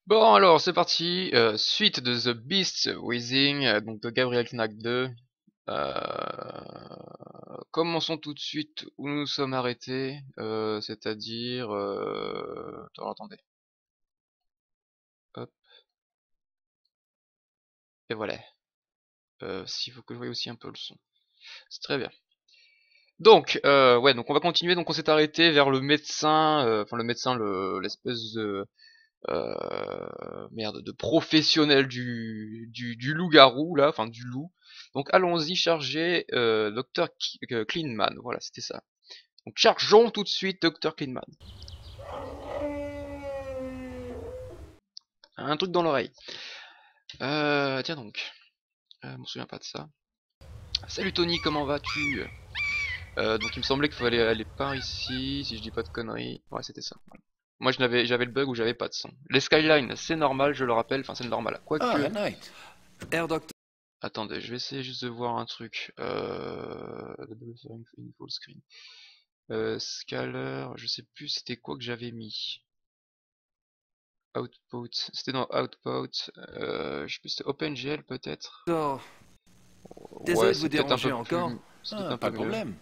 Bon alors c'est parti, suite de The Beast Within, donc de Gabriel Knack 2. Commençons tout de suite où nous sommes arrêtés, c'est-à-dire... attendez, hop, et voilà. S'il faut que je voie aussi un peu le son. C'est très bien. Donc, ouais, donc on va continuer, donc on s'est arrêté vers le médecin, enfin le médecin, l'espèce de... merde, de professionnel du loup-garou, là, enfin du loup. Donc allons-y, chargez Dr. Cleanman, voilà, c'était ça. Donc chargeons tout de suite Dr. Cleanman. Un truc dans l'oreille. Tiens donc, je me souviens pas de ça. Salut Tony, comment vas-tu? Donc il me semblait qu'il fallait aller par ici, si je dis pas de conneries. Ouais, c'était ça. Voilà. Moi j'avais le bug où j'avais pas de son. Les skylines, c'est normal, je le rappelle, enfin c'est normal. Ah, Quoique, la Night. Air Doctor. attendez, je vais essayer juste de voir un truc. Une full screen. Scaler, je sais plus c'était quoi que j'avais mis. Output, c'était dans Output. Je sais plus c'était OpenGL peut-être. Ouais, Désolé de vous c'est peut-être un déranger peu encore. plus, c'est peut-être Ah, un pas peu de mieux. problème.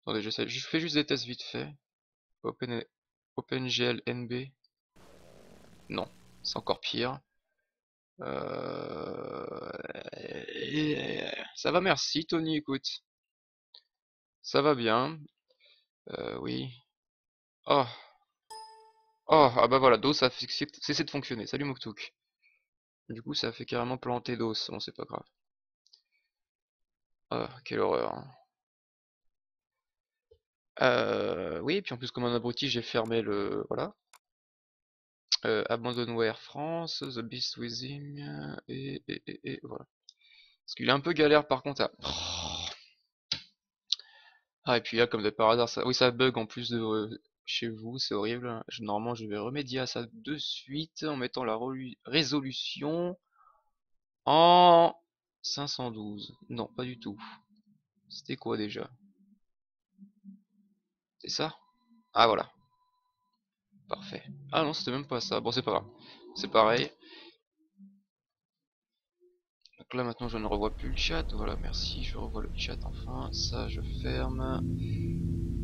Attendez, j'essaie, je fais juste des tests vite fait. Open, OpenGL NB. Non, c'est encore pire. Ça va, merci Tony, écoute. Ça va bien. Oui. Oh, oh, ah bah voilà, DOS a cessé de fonctionner. Salut Moktouk. Du coup, ça a fait carrément planter DOS. Bon, c'est pas grave. Ah, quelle horreur, hein. Oui, et puis en plus, comme un abruti, j'ai fermé le... Voilà. Abandonware France, The Beast Within, et voilà. Parce qu'il est un peu galère par contre à... Ah, et puis là, comme de par hasard, ça... Oui, ça bug en plus de chez vous, c'est horrible. Normalement, je vais remédier à ça de suite en mettant la résolution en 512. Non, pas du tout. C'était quoi déjà? C'est ça? Ah, voilà. Parfait. Ah non, c'était même pas ça. Bon, c'est pas grave. C'est pareil. Donc là, maintenant, je ne revois plus le chat. Voilà, merci. Je revois le chat enfin. Ça, je ferme.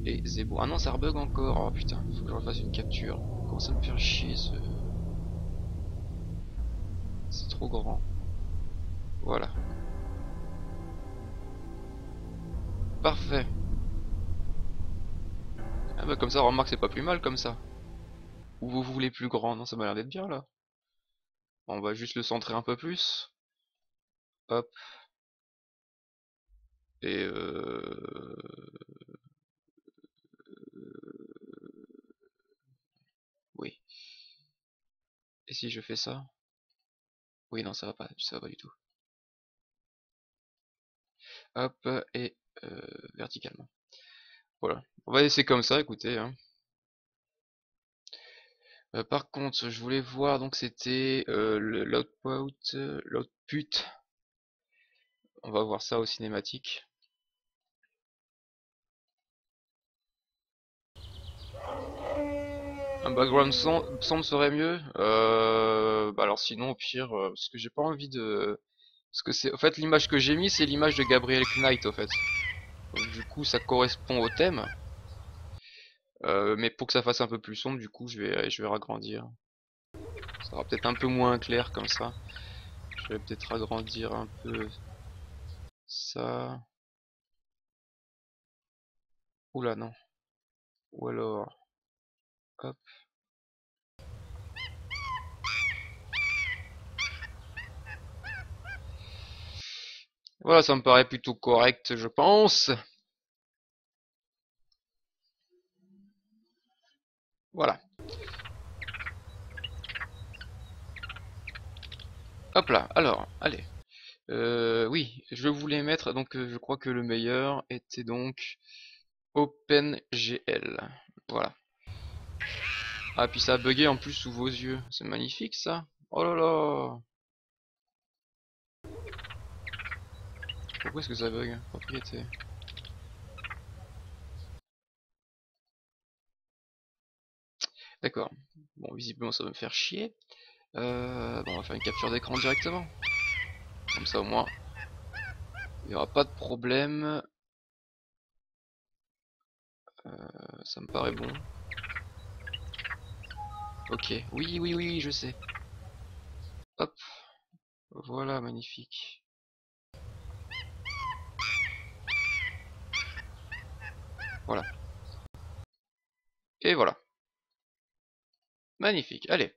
Et c'est bon. Ah non, ça rebug encore. Oh putain, faut que je refasse une capture. Comment ça me fait chier ce... C'est trop grand. Voilà. Parfait. Ah bah comme ça, remarque, c'est pas plus mal comme ça. Ou vous voulez plus grand? Non, ça m'a l'air d'être bien là. On va juste le centrer un peu plus. Hop. Et oui. Et si je fais ça? Oui, non, ça va pas du tout. Hop, et verticalement. Voilà. On va laisser comme ça, écoutez, hein. Par contre, je voulais voir, donc c'était l'output. On va voir ça au cinématique. Un background sound serait mieux. Bah alors sinon, au pire, parce que j'ai pas envie de... Parce que c'est... En fait, l'image que j'ai mis, c'est l'image de Gabriel Knight, en fait. Donc, du coup, ça correspond au thème. Mais pour que ça fasse un peu plus sombre, du coup, je vais ragrandir. Ça sera peut-être un peu moins clair comme ça. Je vais peut-être agrandir un peu ça. Oula, non. Ou alors, hop. Voilà, ça me paraît plutôt correct, je pense. Voilà. Hop là, alors, allez. Oui, je voulais mettre, donc je crois que le meilleur était donc OpenGL. Voilà. Ah, puis ça a bugué en plus sous vos yeux. C'est magnifique ça. Oh là là. Pourquoi est-ce que ça bug? Propriété. D'accord. Bon, visiblement ça va me faire chier. Bon, on va faire une capture d'écran directement. Comme ça au moins, il n'y aura pas de problème. Ça me paraît bon. Ok, oui, oui, oui, je sais. Hop, voilà, magnifique. Voilà. Et voilà. Magnifique, allez.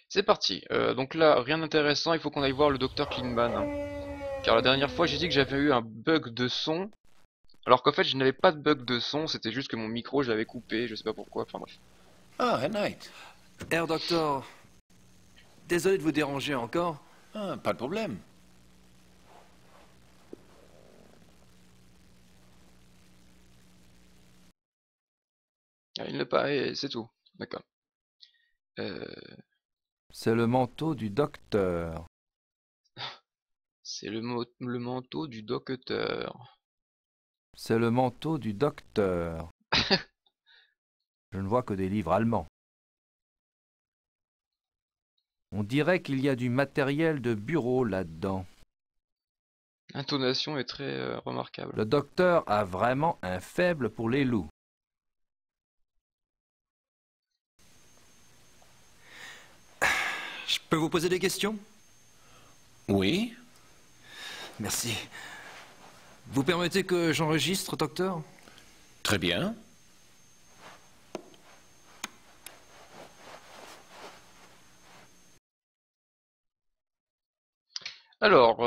C'est parti. Donc là, rien d'intéressant, il faut qu'on aille voir le docteur Klingman, hein. Car la dernière fois, j'ai dit que j'avais eu un bug de son. Alors qu'en fait, je n'avais pas de bug de son, c'était juste que mon micro, je l'avais coupé, je sais pas pourquoi, enfin bref. Ah, Herr Knight. Herr Doctor, désolé de vous déranger encore. Ah, pas de problème. Ah, il ne pas, et c'est tout. D'accord. C'est le manteau du docteur. C'est le manteau du docteur. C'est le manteau du docteur. Je ne vois que des livres allemands. On dirait qu'il y a du matériel de bureau là-dedans. L'intonation est très remarquable. Le docteur a vraiment un faible pour les loups. Je peux vous poser des questions? Oui? Merci. Vous permettez que j'enregistre, docteur? Très bien. Alors,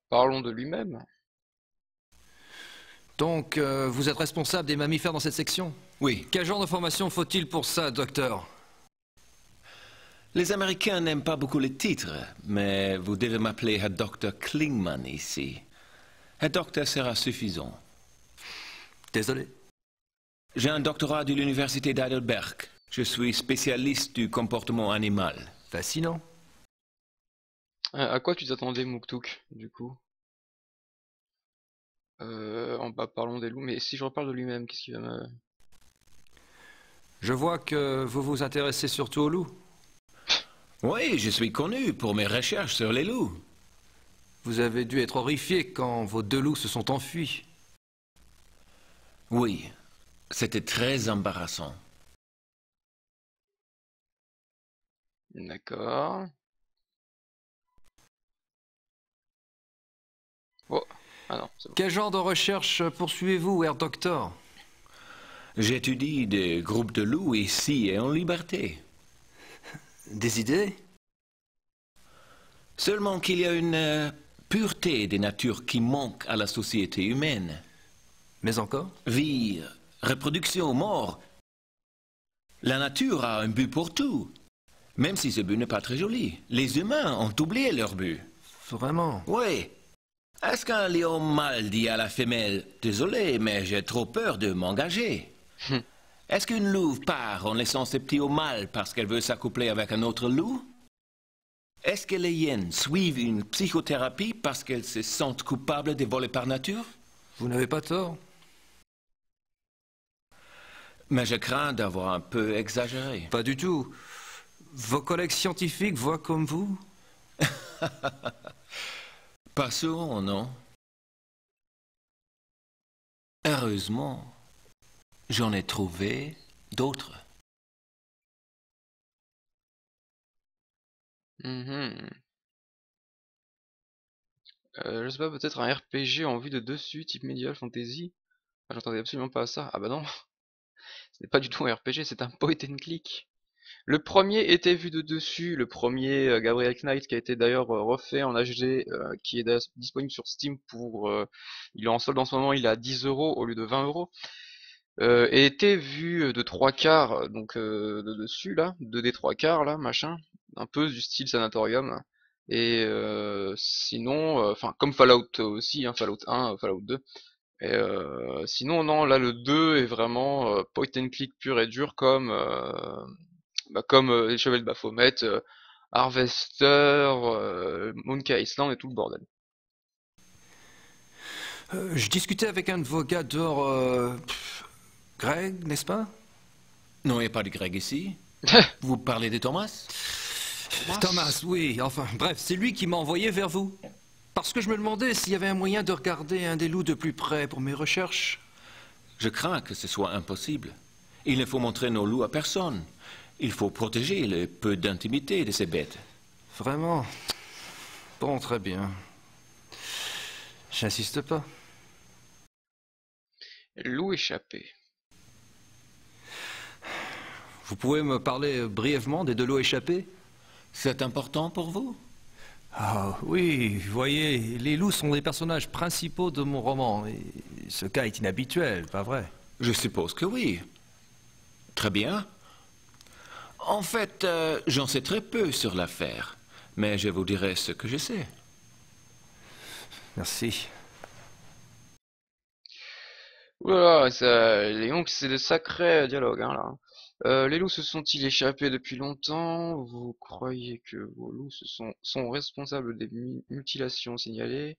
parlons de lui-même. Donc, vous êtes responsable des mammifères dans cette section? Oui. Quel genre de formation faut-il pour ça, docteur? Les Américains n'aiment pas beaucoup les titres, mais vous devez m'appeler Herr Dr. Klingman ici. Herr Docteur sera suffisant. Désolé. J'ai un doctorat de l'université d'Heidelberg. Je suis spécialiste du comportement animal. Fascinant. À quoi tu t'attendais, Muktuk, du coup? En bas, parlons des loups, mais si je reparle de lui-même, qu'est-ce qu'il va me... Je vois que vous vous intéressez surtout aux loups. Oui, je suis connu pour mes recherches sur les loups. Vous avez dû être horrifié quand vos 2 loups se sont enfuis. Oui, c'était très embarrassant. D'accord. Oh, ah non, c'est bon. Quel genre de recherche poursuivez-vous, Herr Doctor? J'étudie des groupes de loups ici et en liberté. Des idées? Seulement qu'il y a une pureté des natures qui manque à la société humaine. Mais encore? Vie, reproduction, mort. La nature a un but pour tout. Même si ce but n'est pas très joli. Les humains ont oublié leur but. Vraiment? Oui. Est-ce qu'un lion mâle dit à la femelle « Désolé, mais j'ai trop peur de m'engager » Est-ce qu'une louve part en laissant ses petits au mâle parce qu'elle veut s'accoupler avec un autre loup? Est-ce que les hyènes suivent une psychothérapie parce qu'elles se sentent coupables de voler par nature? Vous n'avez pas tort. Mais je crains d'avoir un peu exagéré. Pas du tout. Vos collègues scientifiques voient comme vous? Pas souvent, non. Heureusement, j'en ai trouvé d'autres. Mhm. Je sais pas, peut-être un RPG en vue de dessus, type Medieval Fantasy? Ah, j'entendais absolument pas à ça. Ah bah non, ce n'est pas du tout un RPG, c'est un point and click. Le premier était vu de dessus, le premier Gabriel Knight, qui a été d'ailleurs refait en HD, qui est disponible sur Steam pour... il est en solde en ce moment, il est à 10 € au lieu de 20 €. Et était vu de 3 quarts, donc de dessus là, 2D 3 quarts là, machin, un peu du style Sanatorium. Et sinon, enfin comme Fallout aussi, hein, Fallout 1, Fallout 2. Et sinon non, là le 2 est vraiment point and click pur et dur comme les Chevaliers de Baphomet, Harvester, Monkey Island et tout le bordel. Je discutais avec un de vos gars dehors, Greg, n'est-ce pas? Non, il n'y a pas de Greg ici. Vous parlez de Thomas? Thomas, oui, enfin, bref, c'est lui qui m'a envoyé vers vous. Parce que je me demandais s'il y avait un moyen de regarder un des loups de plus près pour mes recherches. Je crains que ce soit impossible. Il ne faut montrer nos loups à personne. Il faut protéger le peu d'intimité de ces bêtes. Vraiment? Bon, très bien. J'insiste pas. Loup échappé. Vous pouvez me parler brièvement des deux loups échappés? C'est important pour vous? Ah oui, vous voyez, les loups sont les personnages principaux de mon roman. Et ce cas est inhabituel, pas vrai? Je suppose que oui. Très bien. En fait, j'en sais très peu sur l'affaire. Mais je vous dirai ce que je sais. Merci. Oula, donc c'est de sacrés dialogues, hein, là. Les loups se sont-ils échappés depuis longtemps? Vous croyez que vos loups sont responsables des mutilations signalées?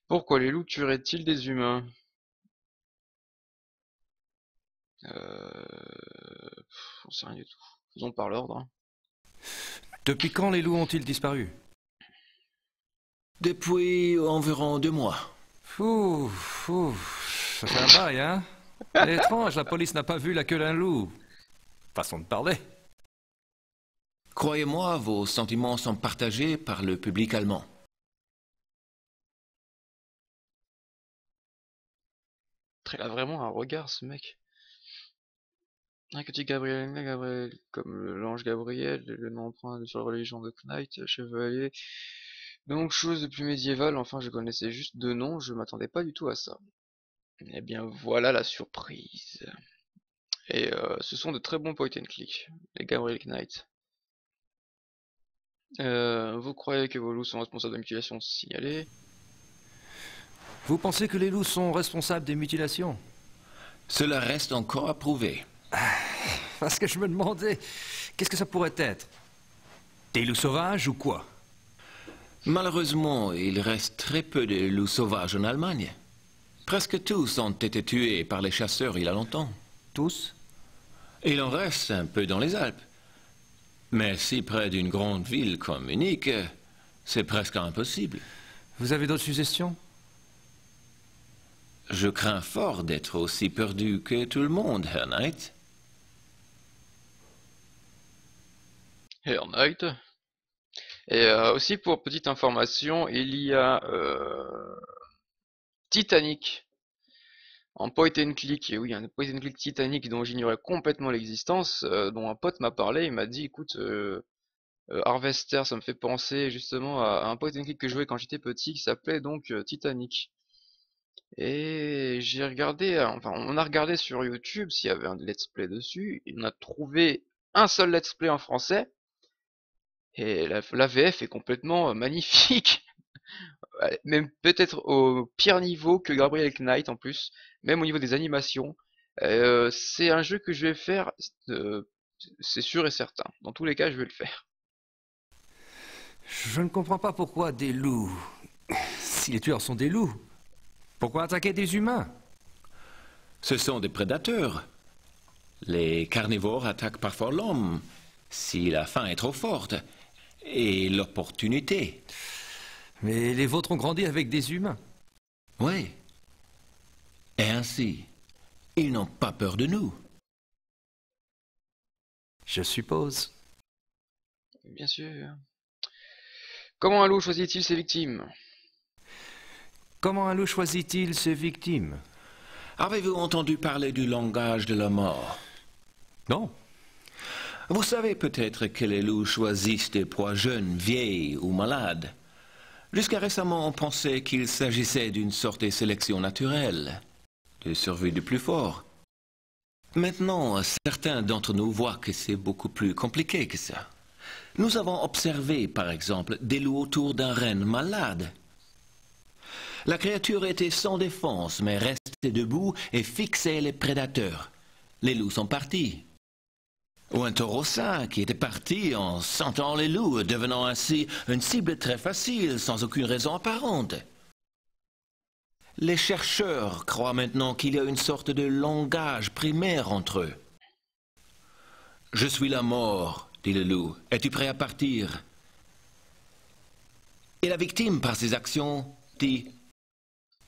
Pourquoi les loups tueraient-ils des humains? J'en sais rien du tout. Faisons par l'ordre, hein. Depuis quand les loups ont-ils disparu? Depuis environ 2 mois. Fou, ça fait un bail, hein? C'est étrange, la police n'a pas vu la queue d'un loup. Façon de parler. Croyez-moi, vos sentiments sont partagés par le public allemand. Il a vraiment un regard, ce mec. Un que dit Gabriel, comme l'ange Gabriel, le nom empreint sur la religion de Knight, chevalier. Donc, chose de plus médiévale, enfin, je connaissais juste deux noms, je m'attendais pas du tout à ça. Eh bien, voilà la surprise. Et ce sont de très bons point and click, les Gabriel Knight. Vous croyez que vos loups sont responsables de mutilations signalées? Vous pensez que les loups sont responsables des mutilations? Cela reste encore à prouver. Parce que je me demandais, qu'est-ce que ça pourrait être? Des loups sauvages ou quoi? Malheureusement, il reste très peu de loups sauvages en Allemagne. Presque tous ont été tués par les chasseurs il y a longtemps. Tous? Il en reste un peu dans les Alpes. Mais si près d'une grande ville comme Munich, c'est presque impossible. Vous avez d'autres suggestions? Je crains fort d'être aussi perdu que tout le monde, Herr Knight. Herr Knight. Et aussi pour petite information, il y a Titanic en point and click. Et oui, un point and click Titanic dont j'ignorais complètement l'existence, dont un pote m'a parlé, il m'a dit écoute, Harvester, ça me fait penser justement à un point and click que je jouais quand j'étais petit qui s'appelait donc Titanic. Et j'ai regardé, enfin on a regardé sur YouTube s'il y avait un let's play dessus, et on a trouvé un seul let's play en français, et la VF est complètement magnifique. Ouais, même peut-être au pire niveau que Gabriel Knight en plus, même au niveau des animations. C'est un jeu que je vais faire, euh, c'est sûr et certain. Dans tous les cas, je vais le faire. Je ne comprends pas pourquoi des loups. Si les tueurs sont des loups, pourquoi attaquer des humains? Ce sont des prédateurs. Les carnivores attaquent parfois l'homme si la faim est trop forte et l'opportunité. Mais les vôtres ont grandi avec des humains. Oui. Et ainsi, ils n'ont pas peur de nous. Je suppose. Bien sûr. Comment un loup choisit-il ses victimes? Comment un loup choisit-il ses victimes? Avez-vous entendu parler du langage de la mort? Non. Vous savez peut-être que les loups choisissent des proies jeunes, vieilles ou malades. Jusqu'à récemment, on pensait qu'il s'agissait d'une sorte de sélection naturelle, de survie du plus fort. Maintenant, certains d'entre nous voient que c'est beaucoup plus compliqué que ça. Nous avons observé, par exemple, des loups autour d'un renne malade. La créature était sans défense, mais restait debout et fixait les prédateurs. Les loups sont partis. Ou un taureau sain qui était parti en sentant les loups, devenant ainsi une cible très facile, sans aucune raison apparente. Les chercheurs croient maintenant qu'il y a une sorte de langage primaire entre eux. Je suis la mort, dit le loup. Es-tu prêt à partir? Et la victime, par ses actions, dit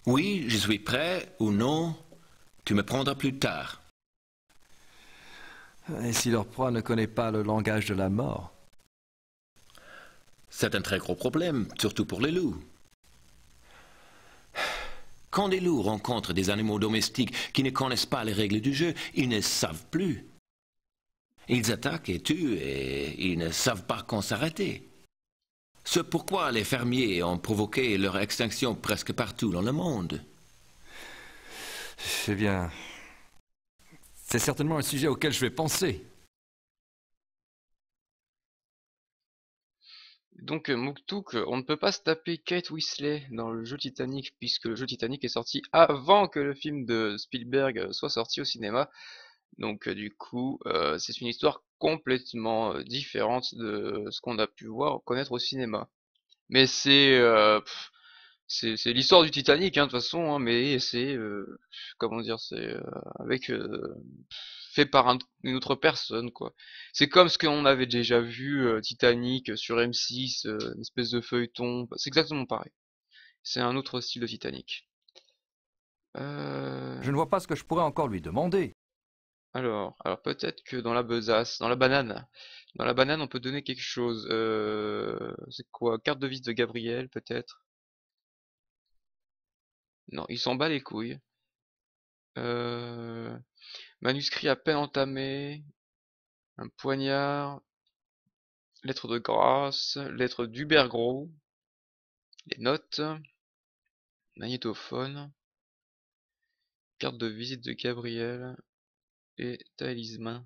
oui, je suis prêt, ou non, tu me prendras plus tard. Et si leur proie ne connaît pas le langage de la mort? C'est un très gros problème, surtout pour les loups. Quand des loups rencontrent des animaux domestiques qui ne connaissent pas les règles du jeu, ils ne savent plus. Ils attaquent et tuent et ils ne savent pas quand s'arrêter. C'est pourquoi les fermiers ont provoqué leur extinction presque partout dans le monde. Eh bien, c'est certainement un sujet auquel je vais penser. Donc Muktuk, on ne peut pas se taper Kate Winslet dans le jeu Titanic, puisque le jeu Titanic est sorti avant que le film de Spielberg soit sorti au cinéma. Donc du coup, c'est une histoire complètement différente de ce qu'on a pu voir, connaître au cinéma. Mais c'est l'histoire du Titanic, hein, de toute façon, hein, mais c'est comment dire, c'est avec fait par une autre personne, quoi. C'est comme ce qu'on avait déjà vu Titanic sur M6, une espèce de feuilleton. C'est exactement pareil. C'est un autre style de Titanic. Je ne vois pas ce que je pourrais encore lui demander. Alors peut-être que dans la besace, dans la banane, on peut donner quelque chose. C'est quoi? Carte de visite de Gabriel, peut-être? Non, il s'en bat les couilles. Euh, Manuscrit à peine entamé, un poignard, lettre de grâce, lettre d'Hubert Gros, les notes, magnétophone, carte de visite de Gabriel et talisman.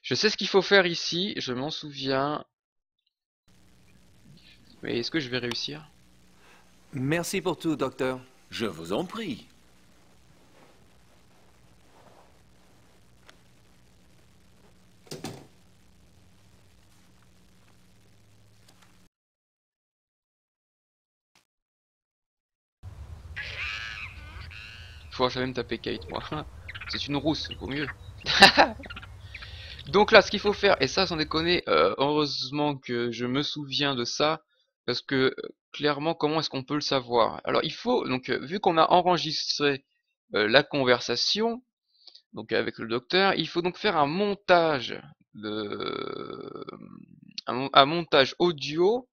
Je sais ce qu'il faut faire ici, je m'en souviens, mais est-ce que je vais réussir? Merci pour tout, docteur. Je vous en prie. Faut jamais me taper Kate, moi. C'est une rousse, vaut mieux. Donc là, ce qu'il faut faire, et ça sans déconner, heureusement que je me souviens de ça, parce que clairement, comment est-ce qu'on peut le savoir? Alors il faut, donc vu qu'on a enregistré la conversation, donc avec le docteur, il faut donc faire un montage de, un montage audio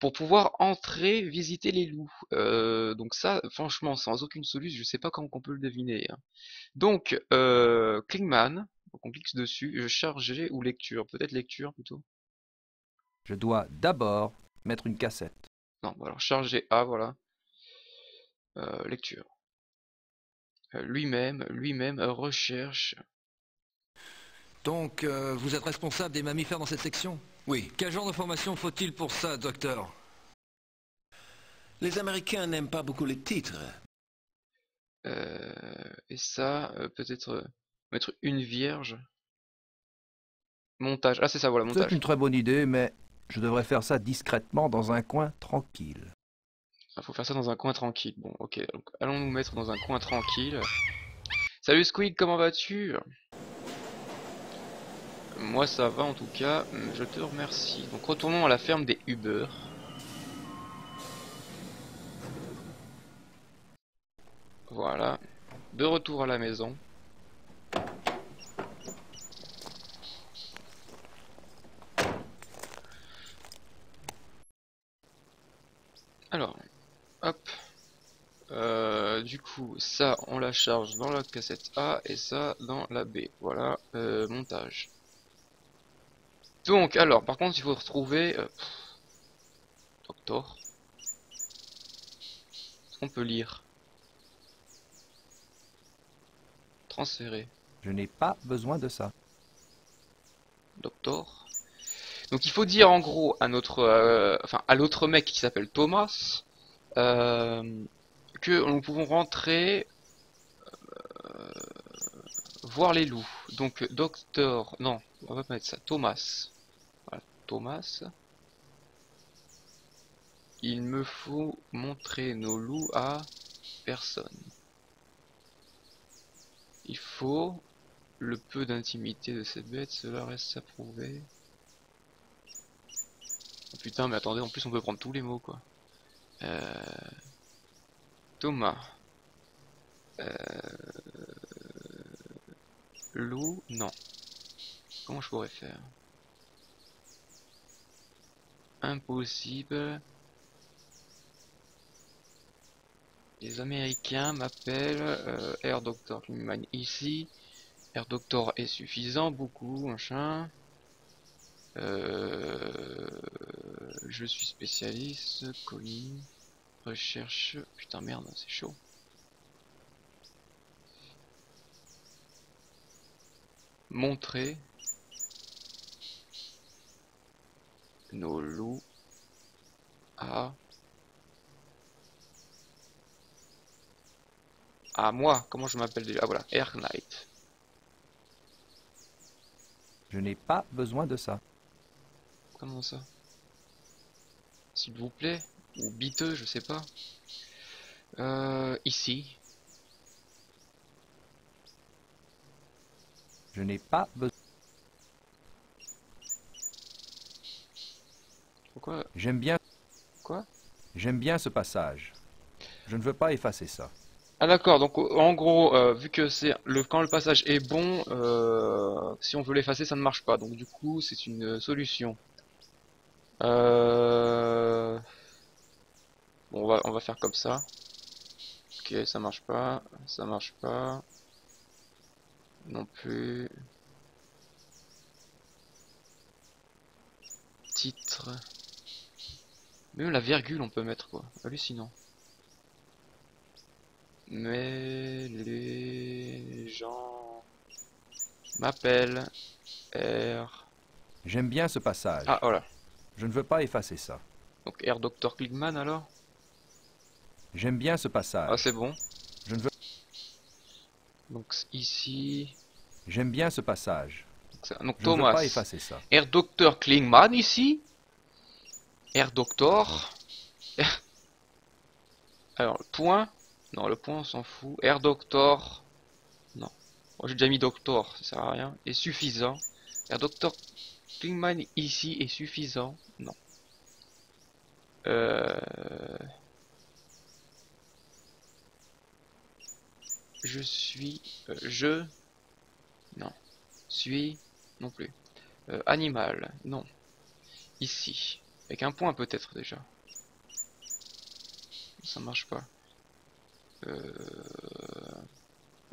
pour pouvoir entrer visiter les loups. Donc ça, franchement, sans aucune solution, je sais pas comment on peut le deviner, hein. Donc, Klingman, donc on clique dessus, charger ou lecture, peut-être lecture plutôt. Je dois d'abord mettre une cassette. Non, bon, alors charger A, voilà, lecture. Lui-même, recherche. Donc, vous êtes responsable des mammifères dans cette section? Oui. Quel genre de formation faut-il pour ça, docteur? Les Américains n'aiment pas beaucoup les titres. Et ça, peut-être mettre une vierge. Montage. Ah, c'est ça, voilà, C'est montage. une très bonne idée, mais je devrais faire ça discrètement dans un coin tranquille. Il faut faire ça dans un coin tranquille. Bon, ok, donc allons nous mettre dans un coin tranquille. Salut Squig, comment vas-tu? Moi ça va en tout cas, je te remercie. Donc retournons à la ferme des Uber. Voilà, de retour à la maison. Alors, hop. Du coup, ça on la charge dans la cassette A et ça dans la B. Voilà, montage. Donc, alors, par contre, il faut retrouver Doctor. Est-ce qu'on peut lire? Transférer. Je n'ai pas besoin de ça. Doctor. Donc il faut dire en gros à notre, enfin à l'autre mec qui s'appelle Thomas, que nous pouvons rentrer voir les loups. Donc Docteur, non, on va pas mettre ça. Thomas. Voilà, Thomas. Il me faut montrer nos loups à personne. Il faut le peu d'intimité de ces bêtes, cela reste à prouver. Oh, putain, mais attendez, en plus on peut prendre tous les mots quoi. Thomas. Loup, non. Comment je pourrais faire? Impossible. Les Américains m'appellent Air Doctor Klingman ici. Air Doctor est suffisant, beaucoup, machin. Je suis spécialiste, colis, recherche. Putain merde, c'est chaud. Montrer nos loups à moi. Comment je m'appelle déjà? Ah voilà, Air Knight. Je n'ai pas besoin de ça. Comment ça? S'il vous plaît? Ou biteux, je sais pas. Ici. Je n'ai pas besoin. Pourquoi? J'aime bien. Quoi? J'aime bien ce passage. Je ne veux pas effacer ça. Ah d'accord, donc en gros, vu que c'est quand le passage est bon, si on veut l'effacer, ça ne marche pas. Donc du coup, c'est une solution. Bon, on va faire comme ça. Ok, ça marche pas, ça marche pas. Non plus. Titre. Même la virgule on peut mettre quoi. Hallucinant. Mais les gens m'appellent R. J'aime bien ce passage. Ah voilà. Je ne veux pas effacer ça. Donc R Dr Klingman alors. J'aime bien ce Ah passage. c'est bon. Je ne veux. Donc ici. J'aime bien ce passage. Donc Je ne veux Thomas. pas effacer ça. R Dr Klingman ici. R Doctor. Alors point. Non le point on s'en fout. R Doctor. Non. Moi j'ai déjà mis Doctor, ça sert à rien. Et suffisant. R Dr Klingman ici est suffisant. Non. Je suis. Je. Non. Suis. Non plus. Animal. Non. Ici. Avec un point peut-être déjà. Ça marche pas.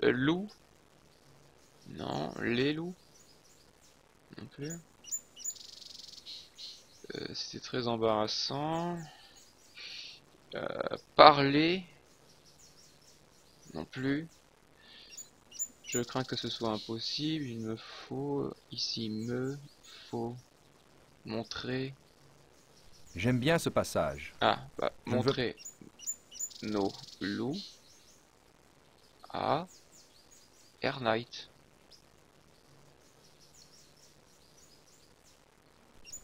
Loup. Non. Les loups. Non plus. C'était très embarrassant. Parler. Non plus. Je crains que ce soit impossible. Il me faut. Ici, faut montrer. J'aime bien ce passage. Ah, bah, Je ne veux- montrer nos loups à Air Knight.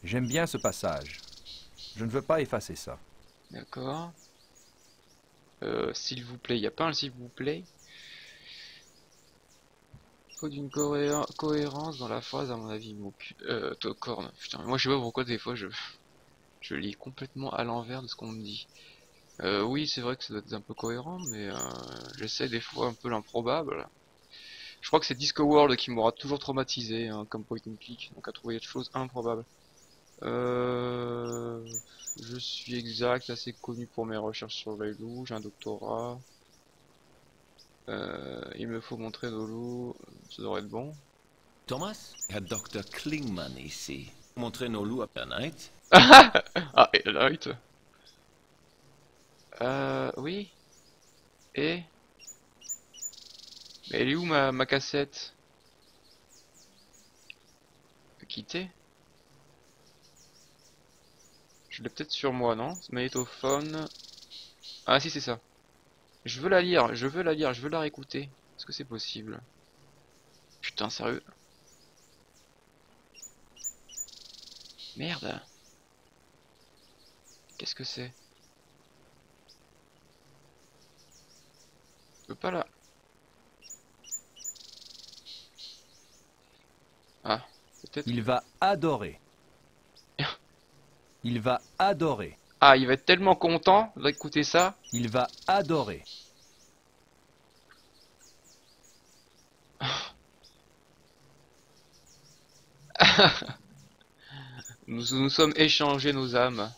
J'aime bien ce passage. Je ne veux pas effacer ça. D'accord. S'il vous plaît, il n'y a pas un s'il vous plaît. Faut d'une cohérence dans la phrase, à mon avis. Corne. Putain, moi je sais pas pourquoi des fois je lis complètement à l'envers de ce qu'on me dit. Oui, c'est vrai que ça doit être un peu cohérent, mais j'essaie des fois un peu l'improbable. Je crois que c'est Disco World qui m'aura toujours traumatisé, hein, comme point and click, donc à trouver des choses improbables. Je suis exact, assez connu pour mes recherches sur les loups, j'ai un doctorat. Il me faut montrer nos loups, ça devrait être bon. Thomas, il y a Dr. Klingman ici. Montrer nos loups à Knight. Ah, et Light. Oui. Et mais elle est où ma cassette? Quitter? Je l'ai peut-être sur moi, non? Magnétophone. Ah si, c'est ça. Je veux la lire, je veux la lire, je veux la réécouter. Est-ce que c'est possible? Putain, sérieux? Merde. Qu'est-ce que c'est? Je peux pas la... Ah, peut-être. Il va adorer. Il va adorer. Ah, il va être tellement content d'écouter ça. Il va adorer. Nous sommes échangés nos âmes.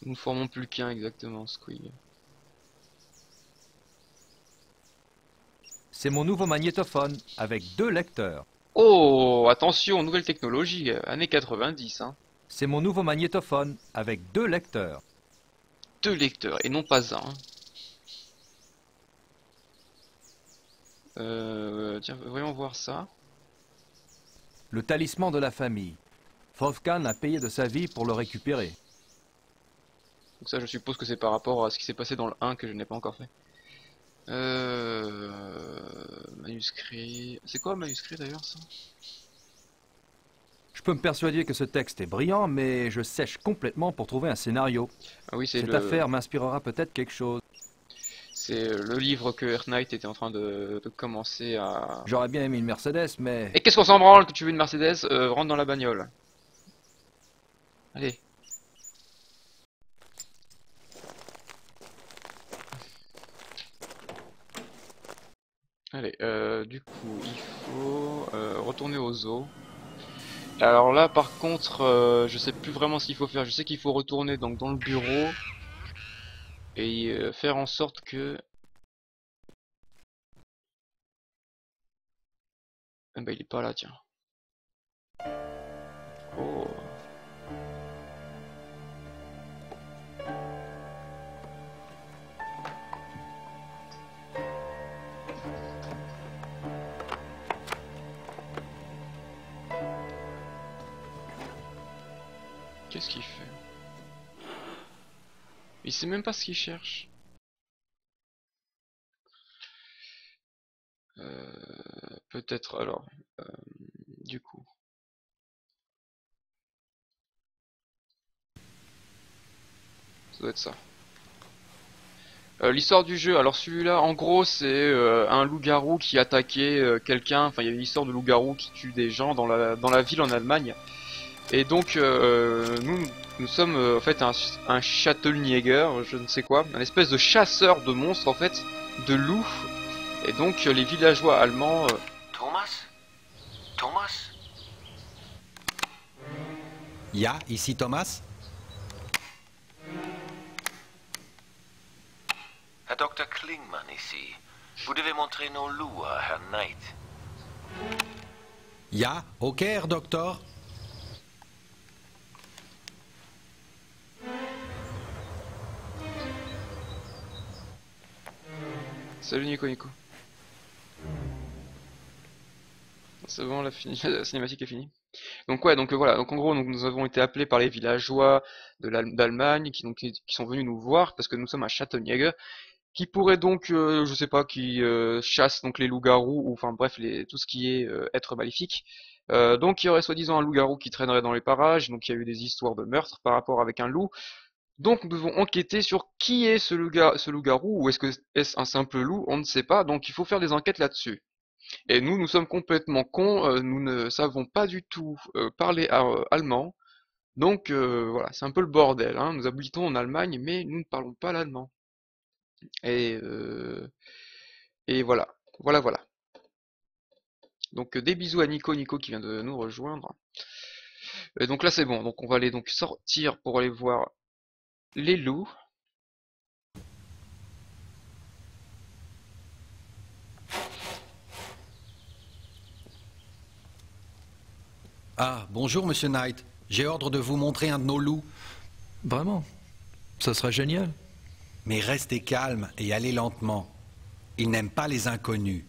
Nous ne formons plus qu'un exactement, Squig. C'est mon nouveau magnétophone avec 2 lecteurs. Oh, attention, nouvelle technologie, années 90, hein. C'est mon nouveau magnétophone avec 2 lecteurs. 2 lecteurs et non pas un. Tiens, voyons voir ça. Le talisman de la famille. Fofkan a payé de sa vie pour le récupérer. Donc ça, je suppose que c'est par rapport à ce qui s'est passé dans le 1 que je n'ai pas encore fait. Manuscrit... C'est quoi un manuscrit d'ailleurs ça? Je peux me persuader que ce texte est brillant, mais je sèche complètement pour trouver un scénario. Ah oui, c'est Cette le... affaire m'inspirera peut-être quelque chose. C'est le livre que Earth Knight était en train de commencer à... J'aurais bien aimé une Mercedes, mais... Et qu'est-ce qu'on s'en branle que tu veux une Mercedes? Rentre dans la bagnole. Allez. Allez, du coup, il faut retourner au zoo. Alors là, par contre, je sais plus vraiment ce qu'il faut faire. Je sais qu'il faut retourner donc dans le bureau et faire en sorte que... Ah bah il est pas là, tiens. Oh. Qu'est-ce qu'il fait? Il sait même pas ce qu'il cherche. Peut-être alors. Du coup. Ça doit être ça. L'histoire du jeu, alors celui-là en gros c'est un loup-garou qui attaquait quelqu'un, enfin il y a une histoire de loup-garou qui tue des gens dans la ville en Allemagne. Et donc nous sommes en fait un Châtelnièger, je ne sais quoi, un espèce de chasseur de monstres en fait, de loups. Et donc les villageois allemands... Thomas? Thomas? Ya, ici Thomas. Dr. Klingman ici. Vous devez montrer nos loups à Herr Knight. Ya, ok, Herr Doktor. Salut Nico Nico. C'est bon, la cinématique est finie. Donc ouais, donc voilà, donc en gros nous avons été appelés par les villageois d'Allemagne qui sont venus nous voir parce que nous sommes à Châtelniègue, qui pourrait donc, je sais pas, qui chasse donc les loups-garous ou enfin bref tout ce qui est être maléfique. Donc il y aurait soi-disant un loup-garou qui traînerait dans les parages, donc il y a eu des histoires de meurtre par rapport avec un loup. Donc nous devons enquêter sur qui est ce loup-garou, ou est-ce un simple loup, on ne sait pas, donc il faut faire des enquêtes là-dessus. Et nous sommes complètement cons, nous ne savons pas du tout parler allemand, donc voilà, c'est un peu le bordel, hein. Nous habitons en Allemagne, mais nous ne parlons pas l'allemand. Et, voilà, voilà. Donc des bisous à Nico qui vient de nous rejoindre. Et donc là c'est bon, donc on va aller donc sortir pour aller voir les loups. Ah, bonjour, Monsieur Knight. J'ai ordre de vous montrer un de nos loups. Vraiment? Ça serait génial. Mais restez calme et allez lentement. Il n'aime pas les inconnus.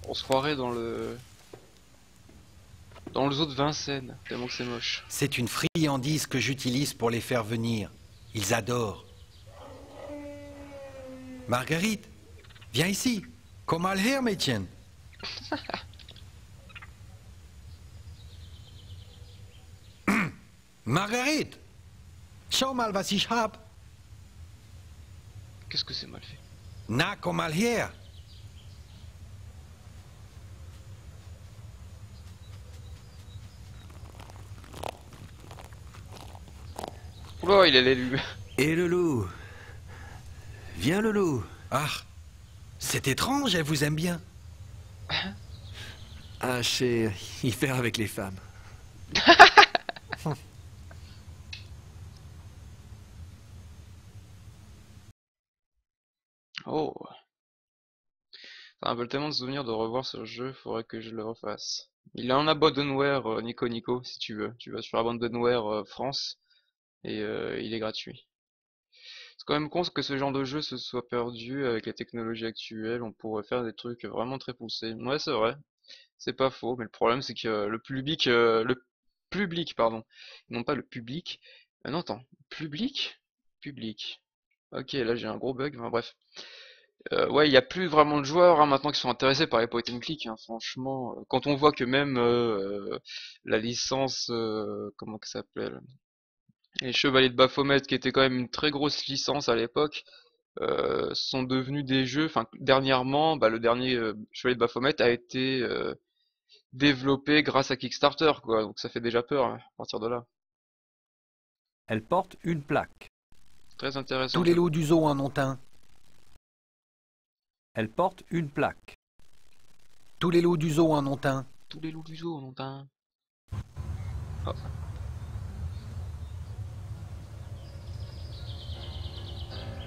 On se croirait dans le zoo de Vincennes, tellement que c'est moche. C'est une friandise que j'utilise pour les faire venir. Ils adorent. Marguerite, viens ici. Komm mal her, Mädchen. Marguerite, schau mal, was ich hab. Qu'est-ce que c'est mal fait? Na, komm mal her. Oula, il est l'élu. Et le loup? Viens, le loup. Ah, c'est étrange, elle vous aime bien. Ah, je sais y faire avec les femmes. Oh. Ça me rappelle tellement de souvenirs de revoir ce jeu, faudrait que je le refasse. Il est en abandonware, Nico Nico, si tu veux. Tu vas sur abandonware France, et il est gratuit. C'est quand même con que ce genre de jeu se soit perdu avec les technologies actuelles, on pourrait faire des trucs vraiment très poussés. Ouais, c'est vrai, c'est pas faux, mais le problème c'est que le public, pardon, non pas le public, non attends, public? Public. Ok, là j'ai un gros bug, enfin bref. Ouais, il y a plus vraiment de joueurs hein, maintenant qui sont intéressés par les point and click, hein, franchement. Quand on voit que même la licence, comment que ça s'appelle? Les Chevaliers de Baphomet, qui était quand même une très grosse licence à l'époque, sont devenus des jeux. Enfin, dernièrement, bah, le dernier Chevalier de Baphomet a été développé grâce à Kickstarter, quoi. Donc ça fait déjà peur hein, à partir de là. Elle porte une plaque. Très intéressant. Tous les loups du zoo en ont un. Elle porte une plaque. Tous les loups du zoo en ont un. Tous les loups du zoo en ont un. Oh.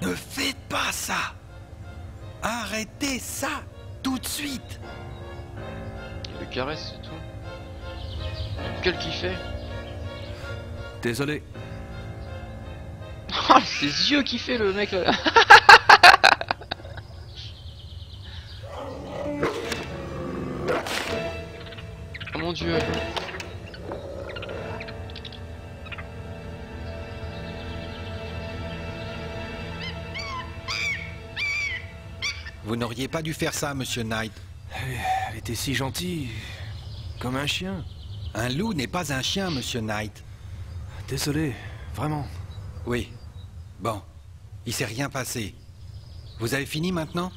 Ne faites pas ça. Arrêtez ça tout de suite. Il le caresse, c'est tout. Quel qu'il fait. Désolé. Oh, ses yeux qui fait le mec là. Oh mon dieu. Vous n'auriez pas dû faire ça, monsieur Knight. Elle était si gentille. Comme un chien. Un loup n'est pas un chien, monsieur Knight. Désolé, vraiment. Oui. Bon. Il s'est rien passé. Vous avez fini maintenant?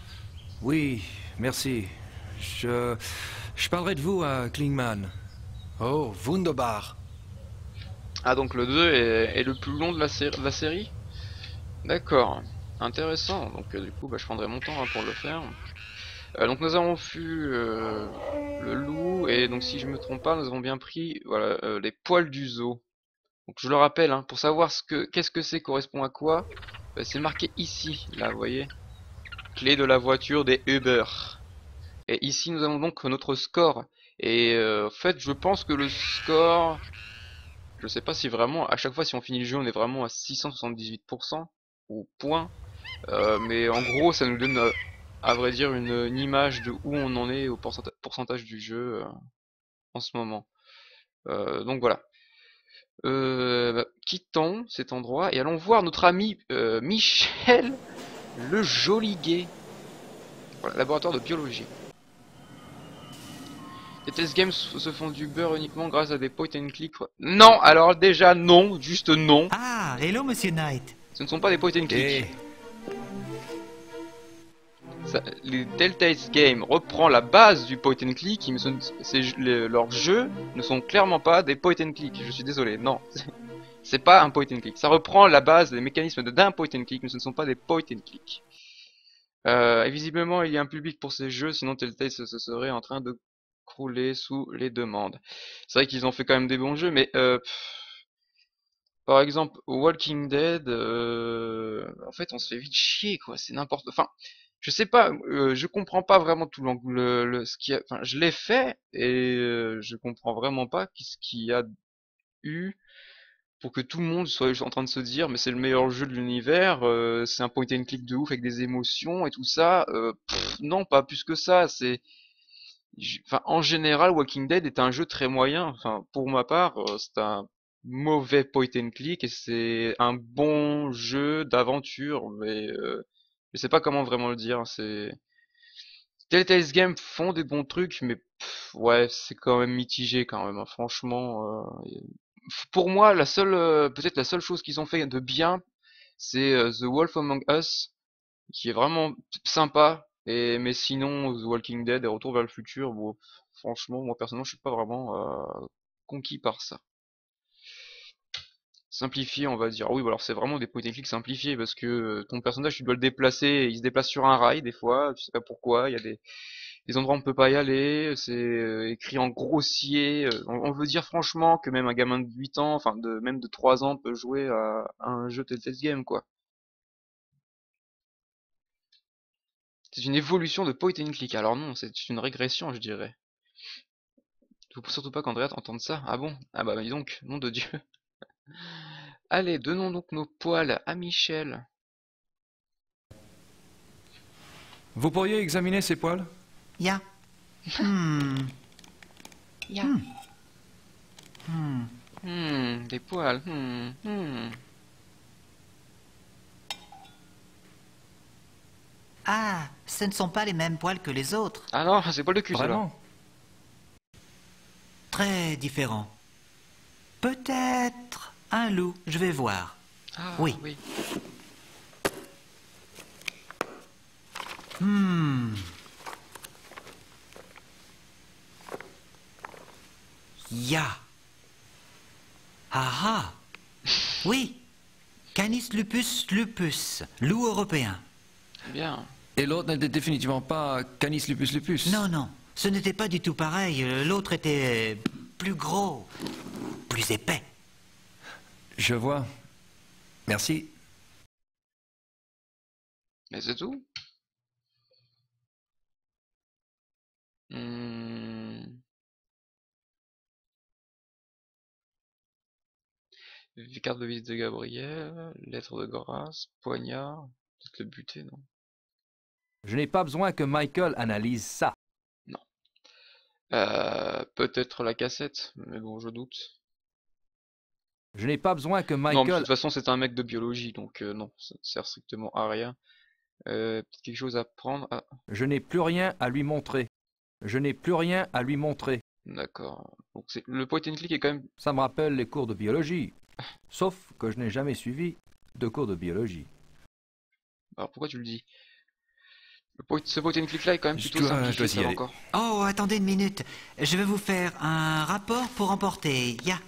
Oui, merci. Je parlerai de vous à Klingman. Oh, wunderbar. Ah donc le 2 est le plus long de la série? D'accord. Intéressant. Donc du coup bah, je prendrai mon temps hein, pour le faire. Donc nous avons vu le loup et donc si je me trompe pas nous avons bien pris voilà les poils du zoo. Donc je le rappelle hein, pour savoir qu'est-ce que c'est correspond à quoi, bah, c'est marqué ici là vous voyez. Clé de la voiture des Uber. Et ici nous avons donc notre score. Et en fait je pense que le score, je sais pas si vraiment à chaque fois si on finit le jeu on est vraiment à 678% ou point. Mais en gros ça nous donne à vrai dire une image de où on en est au pourcentage du jeu en ce moment. Donc voilà. Bah, quittons cet endroit et allons voir notre ami Michel le Joliguet. Voilà, laboratoire de biologie. Les test games se font du beurre uniquement grâce à des point and click. Non, alors déjà non, juste non. Ah, hello Monsieur Knight. Ce ne sont pas des point and click. Et Les Telltale Games reprend la base du point and click, leurs jeux ne sont clairement pas des point and click, je suis désolé, non. C'est pas un point and click, ça reprend la base des mécanismes d'un point and click, mais ce ne sont pas des point and click. Et visiblement il y a un public pour ces jeux, sinon Telltale se serait en train de crouler sous les demandes. C'est vrai qu'ils ont fait quand même des bons jeux, mais par exemple Walking Dead, en fait on se fait vite chier quoi, c'est n'importe... Enfin, je sais pas, je comprends pas vraiment tout ce qui a... Enfin, je l'ai fait et je comprends vraiment pas qu'est-ce qu'il y a eu pour que tout le monde soit en train de se dire mais c'est le meilleur jeu de l'univers, c'est un point and click de ouf avec des émotions et tout ça. Non, pas plus que ça. Enfin, en général, Walking Dead est un jeu très moyen. Enfin, pour ma part, c'est un mauvais point and click et c'est un bon jeu d'aventure, mais je sais pas comment vraiment le dire. C'est Telltale Games font des bons trucs, mais ouais, c'est quand même mitigé quand même, hein. Franchement, pour moi, peut-être la seule chose qu'ils ont fait de bien, c'est The Wolf Among Us, qui est vraiment sympa. Mais sinon, The Walking Dead et Retour vers le futur, bon, franchement, moi personnellement, je suis pas vraiment conquis par ça. Simplifié, on va dire. Ah oui, bah alors c'est vraiment des point and click simplifiés parce que ton personnage, tu dois le déplacer, et il se déplace sur un rail des fois, tu sais pas pourquoi, il y a des endroits où on peut pas y aller, c'est écrit en grossier. On veut dire franchement que même un gamin de 8 ans, enfin même de 3 ans peut jouer à un jeu Telltale Game quoi. C'est une évolution de point and click. Alors non, c'est une régression, je dirais. Faut surtout pas qu'Andrea entende ça. Ah bon? Ah bah dis donc, nom de Dieu. Allez, donnons donc nos poils à Michel. Vous pourriez examiner ces poils? Ya. Hmm. Ya. Des poils. Ah, ce ne sont pas les mêmes poils que les autres. Ah non, c'est poils de cul, ceux-là. Vraiment? Très différents. Peut-être un loup, je vais voir. Ah Oui. oui. Hmm. Ya. Ah ah. Oui. Canis lupus lupus, loup européen. Bien. Et l'autre n'était définitivement pas Canis lupus lupus. Non, non, ce n'était pas du tout pareil. L'autre était plus gros, plus épais. Je vois. Merci. Mais c'est tout. Hmm. Carte de visite de Gabriel, lettre de grâce, poignard, peut-être le buter, non? Je n'ai pas besoin que Michael analyse ça. Non. Peut-être la cassette, mais bon, je doute. Je n'ai pas besoin que Non, mais de Michael... toute façon, c'est un mec de biologie, donc non, ça ne sert strictement à rien. Peut-être quelque chose à prendre. Ah, Je n'ai plus rien à lui montrer. Je n'ai plus rien à lui montrer. d'accord. Donc le point and click est quand même... Ça me rappelle les cours de biologie. Sauf que je n'ai jamais suivi de cours de biologie. Alors pourquoi tu le dis? Ce point and click là est quand même Je plutôt dois simplifié, y ça va aller. encore. Oh, attendez une minute. Je vais vous faire un rapport pour emporter. Ya.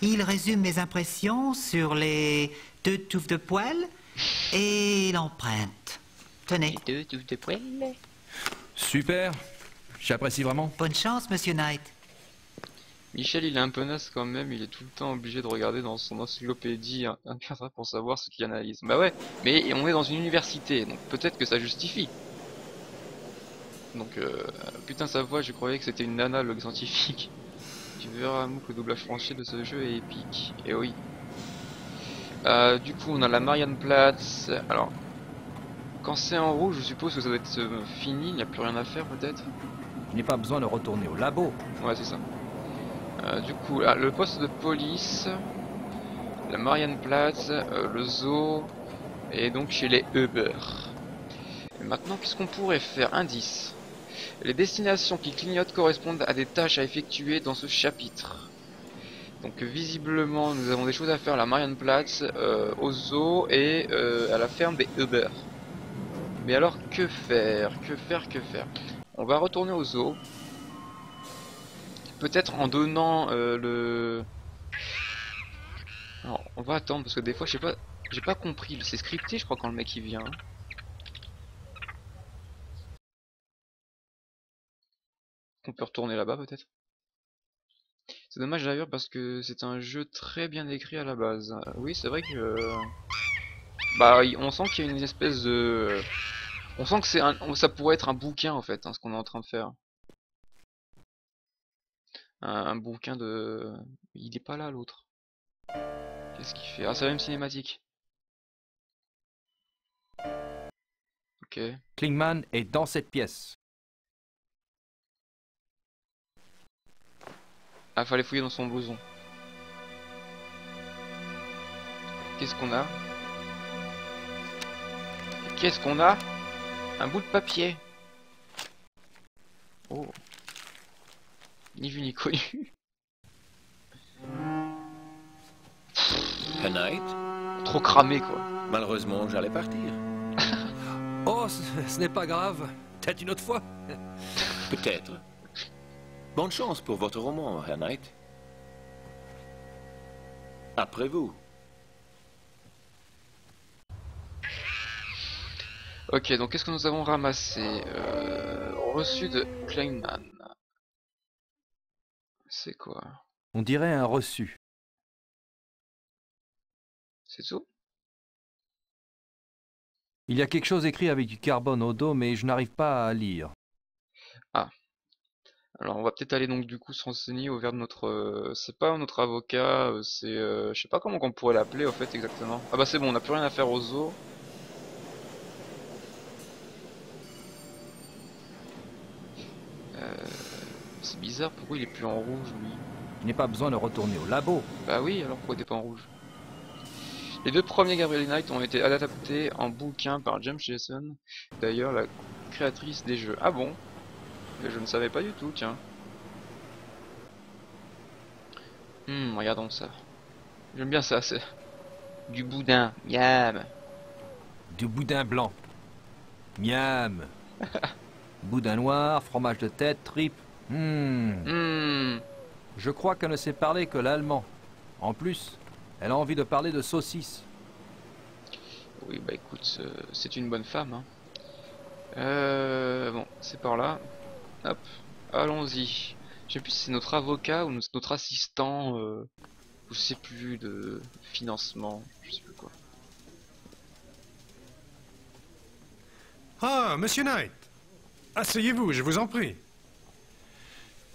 Il résume mes impressions sur les 2 touffes de poils et l'empreinte. Tenez. Deux touffes de poils. Super. J'apprécie vraiment. Bonne chance, Monsieur Knight. Michel, il est un peu naze quand même, il est tout le temps obligé de regarder dans son encyclopédie internet pour savoir ce qu'il analyse. Bah ouais, mais on est dans une université, donc peut-être que ça justifie. Donc, putain, sa voix, je croyais que c'était une nana, le scientifique. Tu verras, Mouk, le doublage français de ce jeu est épique. Et oui. Du coup, on a la Marianneplatz. Alors, quand c'est en rouge, je suppose que ça doit être fini, il n'y a plus rien à faire peut-être. Je n'ai pas besoin de retourner au labo. Ouais, c'est ça. Du coup, là, le poste de police, la Marianneplatz, le zoo, et donc chez les Uber. Et maintenant, qu'est-ce qu'on pourrait faire? Indice. Les destinations qui clignotent correspondent à des tâches à effectuer dans ce chapitre. Donc visiblement, nous avons des choses à faire à la Marianneplatz, au zoo et à la ferme des Uber. Mais alors, que faire? Que faire? Que faire? On va retourner au zoo. Peut-être en donnant le... Alors, on va attendre parce que des fois, je sais pas, j'ai pas compris. C'est scripté, je crois, quand le mec il vient. On peut retourner là-bas peut-être. C'est dommage d'ailleurs parce que c'est un jeu très bien écrit à la base. Oui, c'est vrai que... Bah, on sent qu'il y a une espèce de... On sent que ça pourrait être un bouquin en fait, hein, ce qu'on est en train de faire. Un bouquin de... Il est pas là l'autre. Qu'est-ce qu'il fait? Ah, c'est la même cinématique. Ok. Klingman est dans cette pièce. Ah, fallait fouiller dans son blouson. qu'est-ce qu'on a? Qu'est-ce qu'on a? Un bout de papier. Oh. Ni vu ni connu. Herr Knight, Trop cramé quoi. malheureusement, j'allais partir. Oh, ce n'est pas grave. Peut-être une autre fois. Peut-être. Bonne chance pour votre roman, Herr Knight. Après vous. Ok, donc qu'est-ce que nous avons ramassé? Reçu de Kleinman. C'est quoi? On dirait un reçu. C'est tout? Il y a quelque chose écrit avec du carbone au dos, mais je n'arrive pas à lire. Alors on va peut-être aller donc du coup se renseigner au vers de notre... c'est pas notre avocat, c'est... je sais pas comment on pourrait l'appeler au fait exactement. Ah bah c'est bon, on n'a plus rien à faire au zoo. C'est bizarre, pourquoi il est plus en rouge lui? Je n'ai pas besoin de retourner au labo. Bah oui, alors pourquoi il est pas en rouge? Les deux premiers Gabriel Knight ont été adaptés en bouquin par James Jason, d'ailleurs la créatrice des jeux. Ah bon? Mais je ne savais pas du tout, tiens. Regardons ça. J'aime bien ça, c'est du boudin, miam. Du boudin blanc. Miam. Boudin noir, fromage de tête, tripes. Je crois qu'elle ne sait parler que l'allemand. En plus, elle a envie de parler de saucisses. Oui, bah écoute, c'est une bonne femme. Hein. Bon, c'est par là. Hop, allons-y. Je sais plus si c'est notre avocat ou notre assistant, ou je sais plus, de financement, je sais plus quoi. Ah, Monsieur Knight. Asseyez-vous, je vous en prie.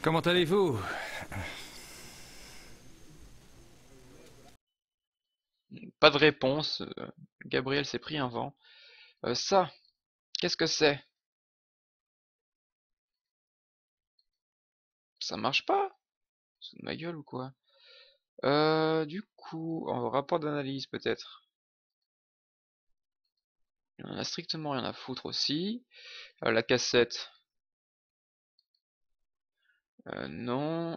Comment allez-vous? Pas de réponse. Gabriel s'est pris un vent. Ça, qu'est-ce que c'est? Ça marche pas? C'est de ma gueule ou quoi? Du coup, en rapport d'analyse peut-être. Il en a strictement rien à foutre aussi. La cassette. Non.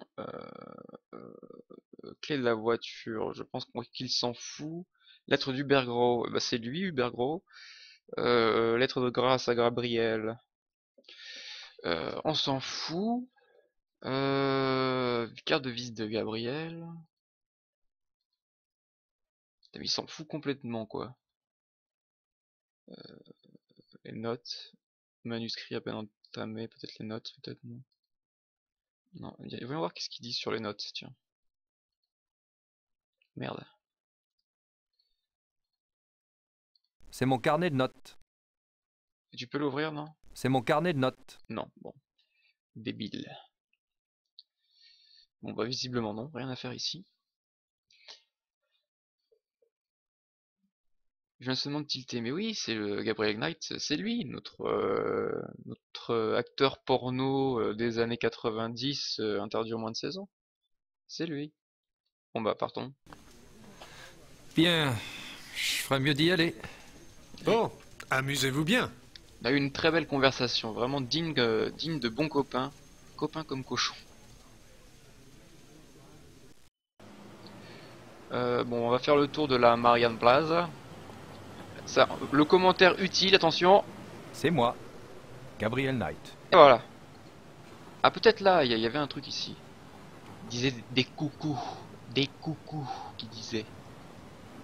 Clé de la voiture. Je pense qu'il s'en fout. Lettre d'Hubergros. Bah, c'est lui, Hubergros. Lettre de grâce à Gabriel. On s'en fout. Carte de visite de Gabriel. Putain, mais il s'en fout complètement quoi. Les notes. Manuscrit à peine entamé. Peut-être les notes, peut-être non. Non, voyons voir qu'est-ce qu'il dit sur les notes, tiens. Merde. C'est mon carnet de notes. Tu peux l'ouvrir, non? C'est mon carnet de notes. Non, bon. Débile. Bon bah visiblement non, rien à faire ici. Je viens seulement de tilter, mais oui, c'est Gabriel Knight, c'est lui, notre acteur porno des années 90, interdit aux moins de 16 ans. C'est lui. Bon bah partons. Bien, je ferais mieux d'y aller. Bon, amusez-vous bien. On a eu une très belle conversation, vraiment digne de bons copains. Copains comme cochons. Bon, on va faire le tour de la Marianne Plaza. Ça, le commentaire utile, attention. C'est moi, Gabriel Knight. Et voilà. Ah, peut-être là, il y avait un truc ici. Il disait des coucous. Des coucous, qui disait.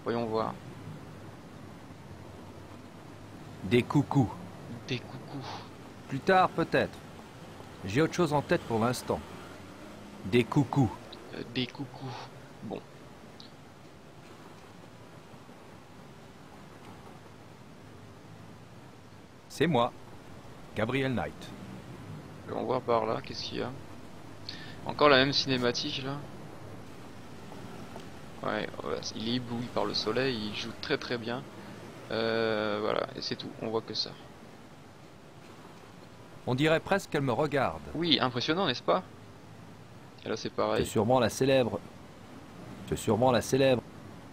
Voyons voir. Des coucous. Des coucous. Plus tard, peut-être. J'ai autre chose en tête pour l'instant. Des coucous. Des coucous. Bon. C'est moi, Gabriel Knight. On va voir par là, qu'est-ce qu'il y a. Encore la même cinématique là. Ouais, voilà, il est ébloui par le soleil, il joue très très bien. Voilà, et c'est tout, on voit que ça. On dirait presque qu'elle me regarde. Oui, impressionnant, n'est-ce pas? Et là c'est pareil. C'est sûrement la célèbre. C'est sûrement la célèbre.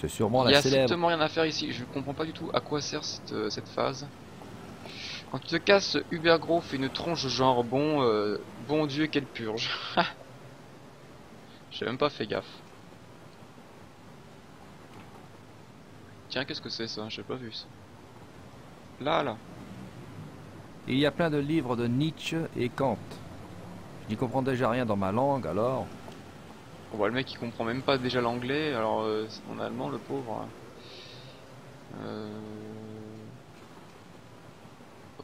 C'est sûrement Il y la a célèbre. strictement rien à faire ici. Je comprends pas du tout à quoi sert cette phase. Quand tu te casses, Hubert Gros fait une tronche genre bon Dieu quelle purge. J'ai même pas fait gaffe. Tiens, qu'est-ce que c'est ça? J'ai pas vu ça. Là. Il y a plein de livres de Nietzsche et Kant. Je n'y comprends déjà rien dans ma langue, alors... On voit le mec qui comprend même pas déjà l'anglais, alors en allemand le pauvre.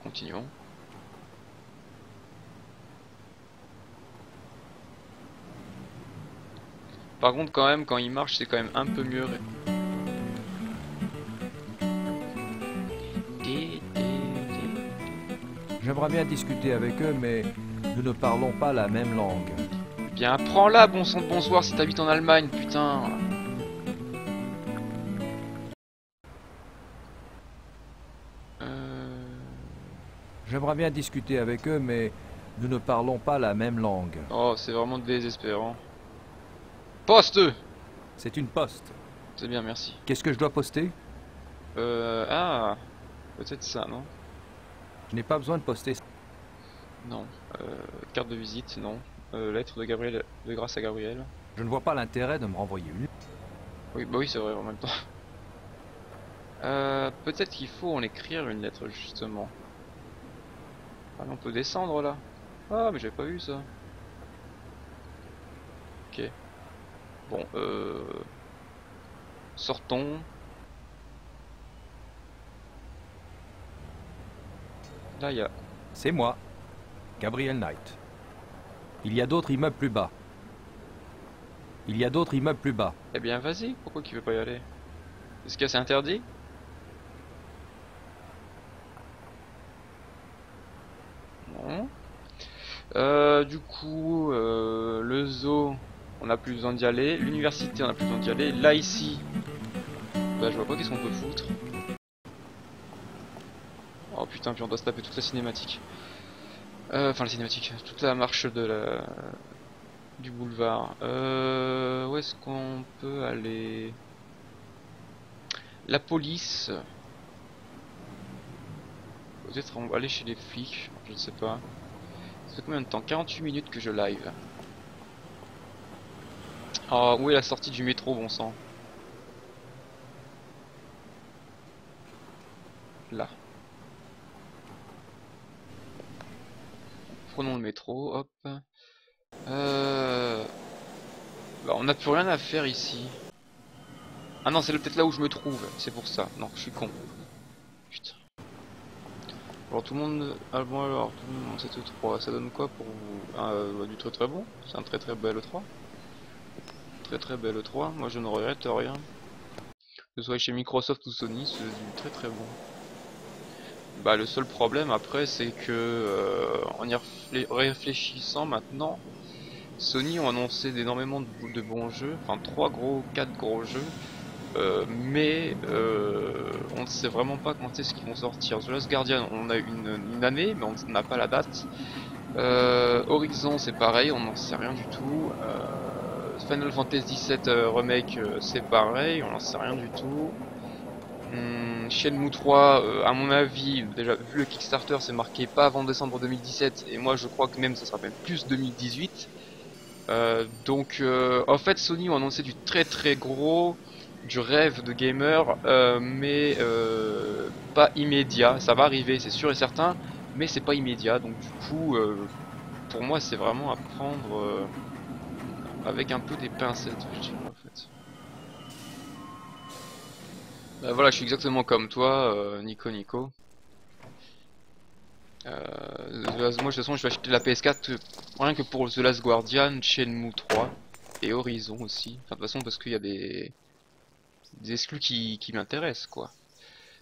Continuons. Par contre quand même quand il marche c'est quand même un peu mieux. J'aimerais bien discuter avec eux, mais nous ne parlons pas la même langue. Bien prends-la bon sang de bonsoir si t'habites en Allemagne, putain. J'aimerais bien discuter avec eux, mais nous ne parlons pas la même langue. Oh c'est vraiment désespérant. Poste. C'est une poste. C'est bien, merci. Qu'est-ce que je dois poster? Ah, peut-être ça, non? Je n'ai pas besoin de poster. Non. Carte de visite, non. Lettre de Gabriel, de grâce à Gabriel. Je ne vois pas l'intérêt de me renvoyer une. Oui, bah oui, c'est vrai en même temps. Peut-être qu'il faut en écrire une lettre justement. Ah, mais on peut descendre là. Ah, mais j'avais pas vu ça. Ok. Bon, sortons. Là, il y a... C'est moi, Gabriel Knight. Il y a d'autres immeubles plus bas. Il y a d'autres immeubles plus bas. Eh bien, vas-y, pourquoi qu'il veut pas y aller? Est-ce que c'est interdit? Non. Du coup, le zoo, on n'a plus besoin d'y aller. L'université, on n'a plus besoin d'y aller. Là, ici, bah, je vois pas qu'est-ce qu'on peut foutre. Oh putain, puis on doit se taper toute la cinématique. Enfin, la cinématique, toute la marche de du boulevard. Où est-ce qu'on peut aller? La police. Peut-être on va aller chez les flics, je ne sais pas. Ça fait combien de temps? 48 minutes que je live. Oh, où est la sortie du métro, bon sang? Là. Prenons le métro, hop. Bah, on n'a plus rien à faire ici. Ah non, c'est peut-être là où je me trouve, c'est pour ça. Non, je suis con. Putain. Alors tout le monde... Ah bon alors, tout le monde, c'était 3. Ça donne quoi pour vous? Du très très bon. C'est un très très bel E3. Très très bel E3. Moi je ne regrette rien. Que ce soit chez Microsoft ou Sony, c'est du très très bon. Bah le seul problème après c'est que en y réfléchissant maintenant, Sony ont annoncé énormément de bons jeux, enfin 4 gros jeux, mais on ne sait vraiment pas quand est-ce qu'ils vont sortir. The Last Guardian, on a une année, mais on n'a pas la date. Horizon, c'est pareil, on n'en sait rien du tout. Final Fantasy VII Remake, c'est pareil, on n'en sait rien du tout. Shenmue 3, à mon avis, déjà vu le Kickstarter, c'est marqué pas avant décembre 2017, et moi je crois que même ça sera même plus 2018. Donc en fait Sony ont annoncé du très très gros, du rêve de gamer, mais pas immédiat. Ça va arriver, c'est sûr et certain, mais c'est pas immédiat. Donc du coup, pour moi c'est vraiment à prendre avec un peu des pincettes, je dirais en fait. Voilà, je suis exactement comme toi, Nico. Moi de toute façon je vais acheter la PS4 rien que pour The Last Guardian, Shenmue 3 et Horizon aussi. Enfin de toute façon parce qu'il y a des exclus qui m'intéressent quoi.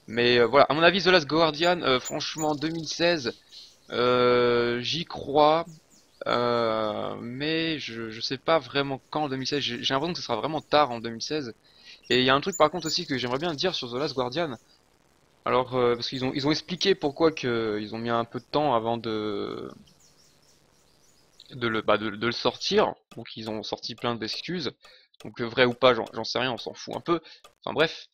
Mais voilà, à mon avis The Last Guardian, franchement 2016, j'y crois. Mais je sais pas vraiment quand en 2016, j'ai l'impression que ce sera vraiment tard en 2016. Et il y a un truc par contre aussi que j'aimerais bien dire sur The Last Guardian. Alors parce qu'ils ont expliqué pourquoi ils ont mis un peu de temps avant de le sortir. Donc ils ont sorti plein d'excuses. Donc vrai ou pas, j'en sais rien, on s'en fout un peu. Enfin bref.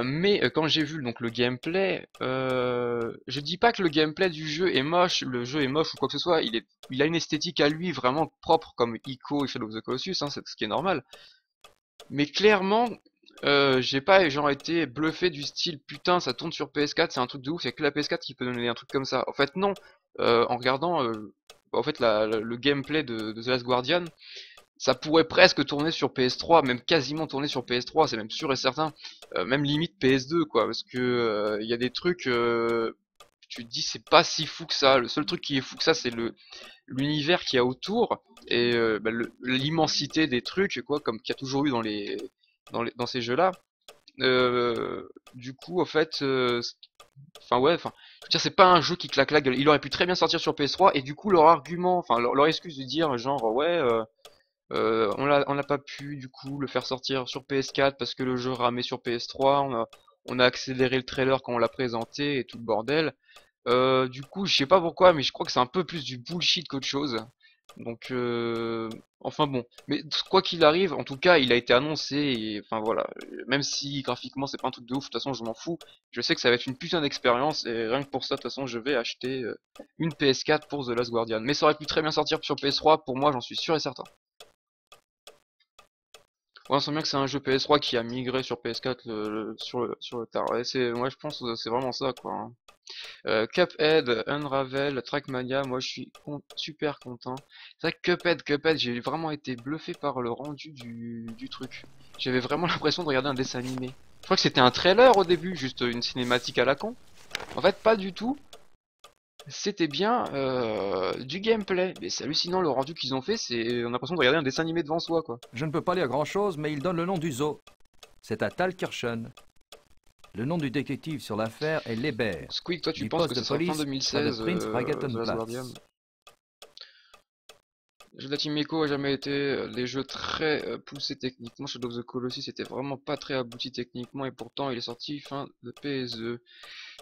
Mais quand j'ai vu donc le gameplay, je dis pas que le gameplay du jeu est moche, le jeu est moche ou quoi que ce soit, il a une esthétique à lui vraiment propre comme Ico et Shadow of the Colossus, hein, c'est ce qui est normal. Mais clairement, j'ai pas genre été bluffé du style putain ça tourne sur PS4, c'est un truc de ouf, y'a que la PS4 qui peut donner un truc comme ça. En fait non, en regardant en fait le gameplay de The Last Guardian, ça pourrait presque tourner sur PS3, même quasiment tourner sur PS3, c'est même sûr et certain, même limite PS2 quoi, parce que il y a des trucs, tu te dis c'est pas si fou que ça, le seul truc qui est fou que ça c'est l'univers qu'il y a autour, et bah, l'immensité des trucs quoi, comme qu'il y a toujours eu dans ces jeux là. Du coup en fait, enfin ouais, enfin je veux dire c'est pas un jeu qui claque la gueule, il aurait pu très bien sortir sur PS3, et du coup leur argument, enfin leur excuse de dire genre ouais on n'a pas pu du coup le faire sortir sur PS4 parce que le jeu ramait sur PS3, on a accéléré le trailer quand on l'a présenté et tout le bordel. Du coup, je sais pas pourquoi, mais je crois que c'est un peu plus du bullshit qu'autre chose. Donc, enfin bon. Mais quoi qu'il arrive, en tout cas, il a été annoncé et enfin voilà. Même si graphiquement c'est pas un truc de ouf, de toute façon je m'en fous. Je sais que ça va être une putain d'expérience et rien que pour ça, de toute façon, je vais acheter une PS4 pour The Last Guardian. Mais ça aurait pu très bien sortir sur PS3, pour moi, j'en suis sûr et certain. Ouais, on sent bien que c'est un jeu PS3 qui a migré sur PS4 sur le tard. Ouais, moi je pense que c'est vraiment ça quoi, hein. Cuphead, Unravel, Trackmania, moi je suis super content. C'est vrai que Cuphead, j'ai vraiment été bluffé par le rendu du truc. J'avais vraiment l'impression de regarder un dessin animé. Je crois que c'était un trailer au début, juste une cinématique à la con. En fait, pas du tout. C'était bien du gameplay. Mais c'est hallucinant le rendu qu'ils ont fait, on a l'impression de regarder un dessin animé devant soi quoi. Je ne peux pas lire grand-chose, mais il donne le nom du zoo. C'est à Thalkirchen. Le nom du détective sur l'affaire est Leber. Squeak, toi tu Du penses poste que de ça sera fin police 2016 près de Prince The Ragatonplatz. Last Guardian? Le jeu de la Team Echo a jamais été des jeux très poussés techniquement. Shadow of the Colossus était vraiment pas très abouti techniquement, et pourtant il est sorti fin de PSE.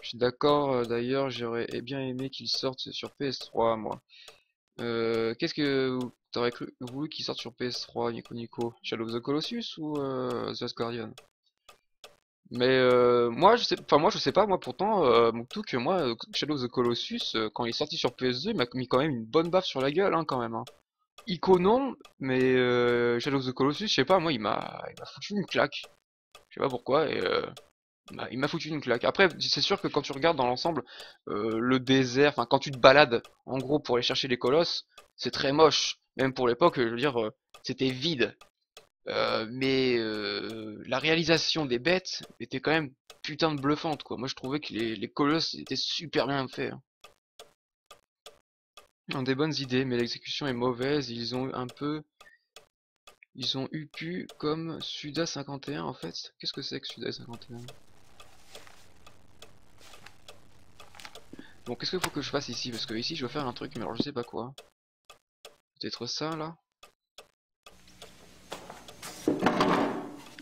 Je suis d'accord, d'ailleurs j'aurais bien aimé qu'il sorte sur PS3 moi. Qu'est-ce que t'aurais voulu qu'il sorte sur PS3, Nico? Shadow of the Colossus ou The Last Guardian? Mais moi je sais pas, moi pourtant Muktuk, moi Shadow of the Colossus quand il est sorti sur PS2 il m'a mis quand même une bonne baffe sur la gueule hein, quand même hein. Ico non, mais Shadow of the Colossus, je sais pas, moi il m'a foutu une claque. Je sais pas pourquoi, et il m'a foutu une claque. Après, c'est sûr que quand tu regardes dans l'ensemble, le désert, enfin quand tu te balades, en gros pour aller chercher les colosses, c'est très moche. Même pour l'époque, je veux dire, c'était vide. Mais la réalisation des bêtes était quand même putain de bluffante quoi. Moi je trouvais que les colosses étaient super bien faits, hein. Ils ont des bonnes idées, mais l'exécution est mauvaise. Ils ont eu pu comme Suda 51 en fait. Qu'est-ce que c'est que Suda 51? Bon, qu'est-ce qu'il faut que je fasse ici? Parce que ici je veux faire un truc, mais alors je sais pas quoi. Peut-être ça là?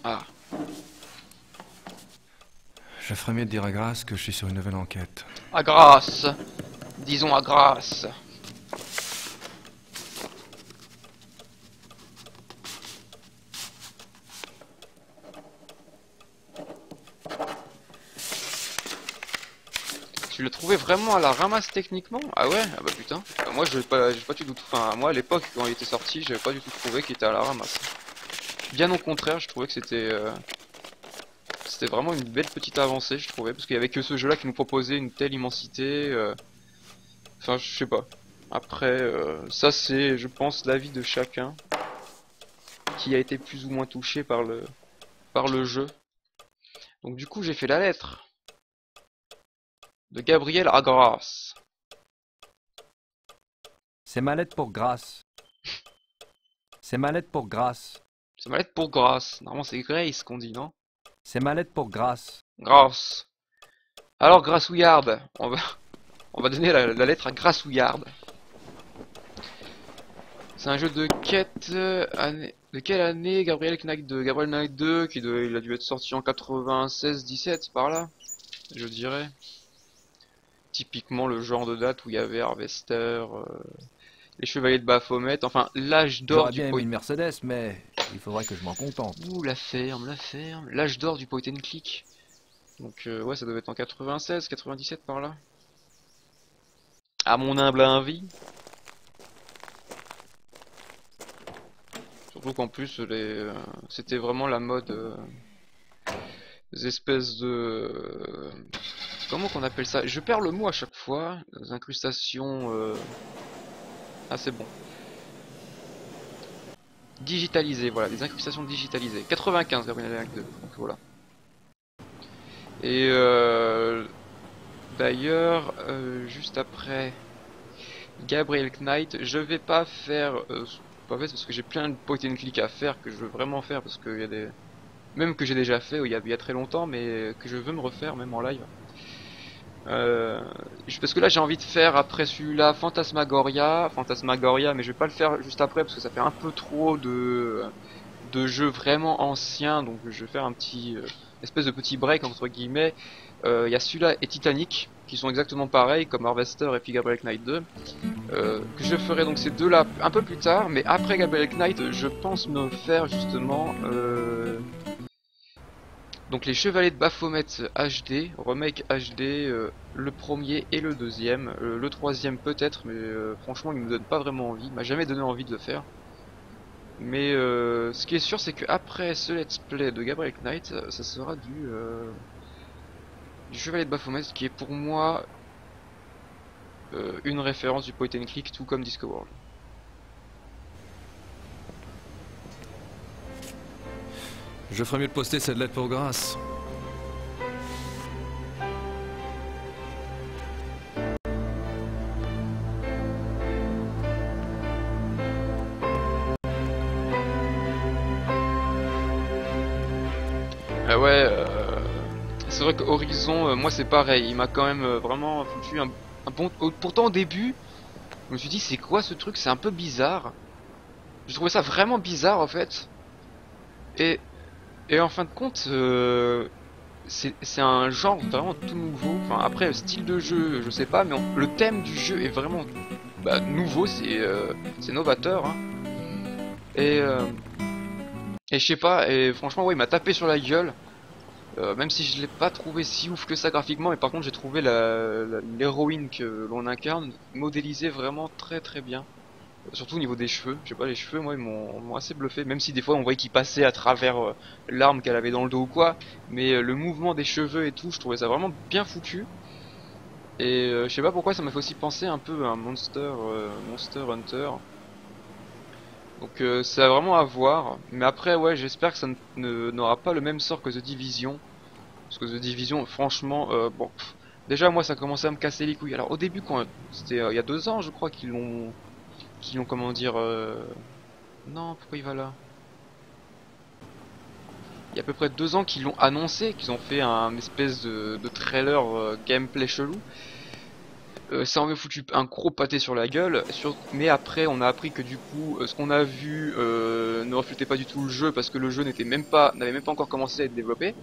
Ah, Je ferais mieux de dire à Grace que je suis sur une nouvelle enquête. à grâce! Disons à grâce! Tu l'as trouvé vraiment à la ramasse techniquement? Ah ouais? Ah bah putain. Moi j'ai pas du tout. Enfin moi à l'époque quand il était sorti, j'avais pas du tout trouvé qu'il était à la ramasse. Bien au contraire, je trouvais que c'était vraiment une belle petite avancée, je trouvais, parce qu'il y avait que ce jeu-là qui nous proposait une telle immensité. Enfin je sais pas. Après ça c'est je pense l'avis de chacun qui a été plus ou moins touché par le jeu. Donc du coup j'ai fait la lettre de Gabriel à Grasse. C'est ma lettre pour Grace. C'est ma lettre pour Grace. C'est ma lettre pour Grace. Normalement c'est Grace qu'on dit, non? C'est ma lettre pour Grace. Grace. Alors Grassouillarde, on va donner la lettre à Grassouillarde. C'est un jeu de quête de quelle année? Gabriel Knight 2. Gabriel Knight 2 il a dû être sorti en 96-17 par là, je dirais. Typiquement le genre de date où il y avait Harvester, les chevaliers de Baphomet, enfin l'âge d'or J'aurais du bien aimé point... une Mercedes, mais il faudrait que je m'en contente. Ouh, la ferme, l'âge d'or du point and click. Donc ouais, ça devait être en 96, 97 par là. À mon humble avis. Surtout qu'en plus, c'était vraiment la mode des espèces de... comment qu'on appelle ça? Je perds le mot à chaque fois. Des incrustations... ah, c'est bon. Digitalisées, voilà, des incrustations digitalisées. 95, Gabriel Knight 2, donc voilà. Et d'ailleurs, juste après Gabriel Knight, je vais pas faire... pas fait parce que j'ai plein de point and click à faire que je veux vraiment faire parce qu'il y a des... même que j'ai déjà fait il y a très longtemps mais que je veux me refaire même en live. Parce que là j'ai envie de faire après celui-là Phantasmagoria, mais je vais pas le faire juste après parce que ça fait un peu trop de jeux vraiment anciens, donc je vais faire un petit espèce de petit break entre guillemets. Il y a celui-là et Titanic qui sont exactement pareils comme Harvester et puis Gabriel Knight 2. Que je ferai donc ces deux là un peu plus tard, mais après Gabriel Knight je pense me faire justement donc les Chevaliers de Baphomet HD, remake HD, le premier et le deuxième, le troisième peut-être, mais franchement il me donne pas vraiment envie, il m'a jamais donné envie de le faire. Mais ce qui est sûr c'est que après ce let's play de Gabriel Knight, ça sera du Chevalier de Baphomet qui est pour moi une référence du point and click tout comme Discoworld. Je ferais mieux de poster cette lettre pour Grace. Ah ouais, c'est vrai que Horizon, moi c'est pareil, il m'a quand même vraiment foutu un bon... Pourtant au début, je me suis dit c'est quoi ce truc, c'est un peu bizarre. J'ai trouvé ça vraiment bizarre en fait. Et, et en fin de compte, c'est un genre vraiment tout nouveau. Enfin après, style de jeu, je sais pas, mais le thème du jeu est vraiment nouveau, c'est novateur. Hein. Et, euh, et je sais pas, et franchement ouais, il m'a tapé sur la gueule. Même si je l'ai pas trouvé si ouf que ça graphiquement, mais par contre j'ai trouvé l'héroïne que l'on incarne modélisée vraiment très très bien. Surtout au niveau des cheveux, je sais pas, les cheveux moi ils m'ont assez bluffé, même si des fois on voyait qu'ils passaient à travers l'arme qu'elle avait dans le dos ou quoi, mais le mouvement des cheveux et tout, je trouvais ça vraiment bien foutu. Et je sais pas pourquoi ça m'a fait aussi penser un peu à un Monster Hunter. Donc c'est vraiment à voir, mais après ouais j'espère que ça n'aura pas le même sort que The Division. Parce que The Division, franchement, bon, déjà moi ça commençait à me casser les couilles. Alors au début, quand c'était il y a 2 ans, je crois qu'ils l'ont, comment dire, non, pourquoi il va là? Il y a à peu près 2 ans qu'ils l'ont annoncé, qu'ils ont fait un espèce de trailer gameplay chelou. Ça en avait foutu un gros pâté sur la gueule, mais après on a appris que du coup ce qu'on a vu ne reflétait pas du tout le jeu parce que le jeu n'avait même pas encore commencé à être développé.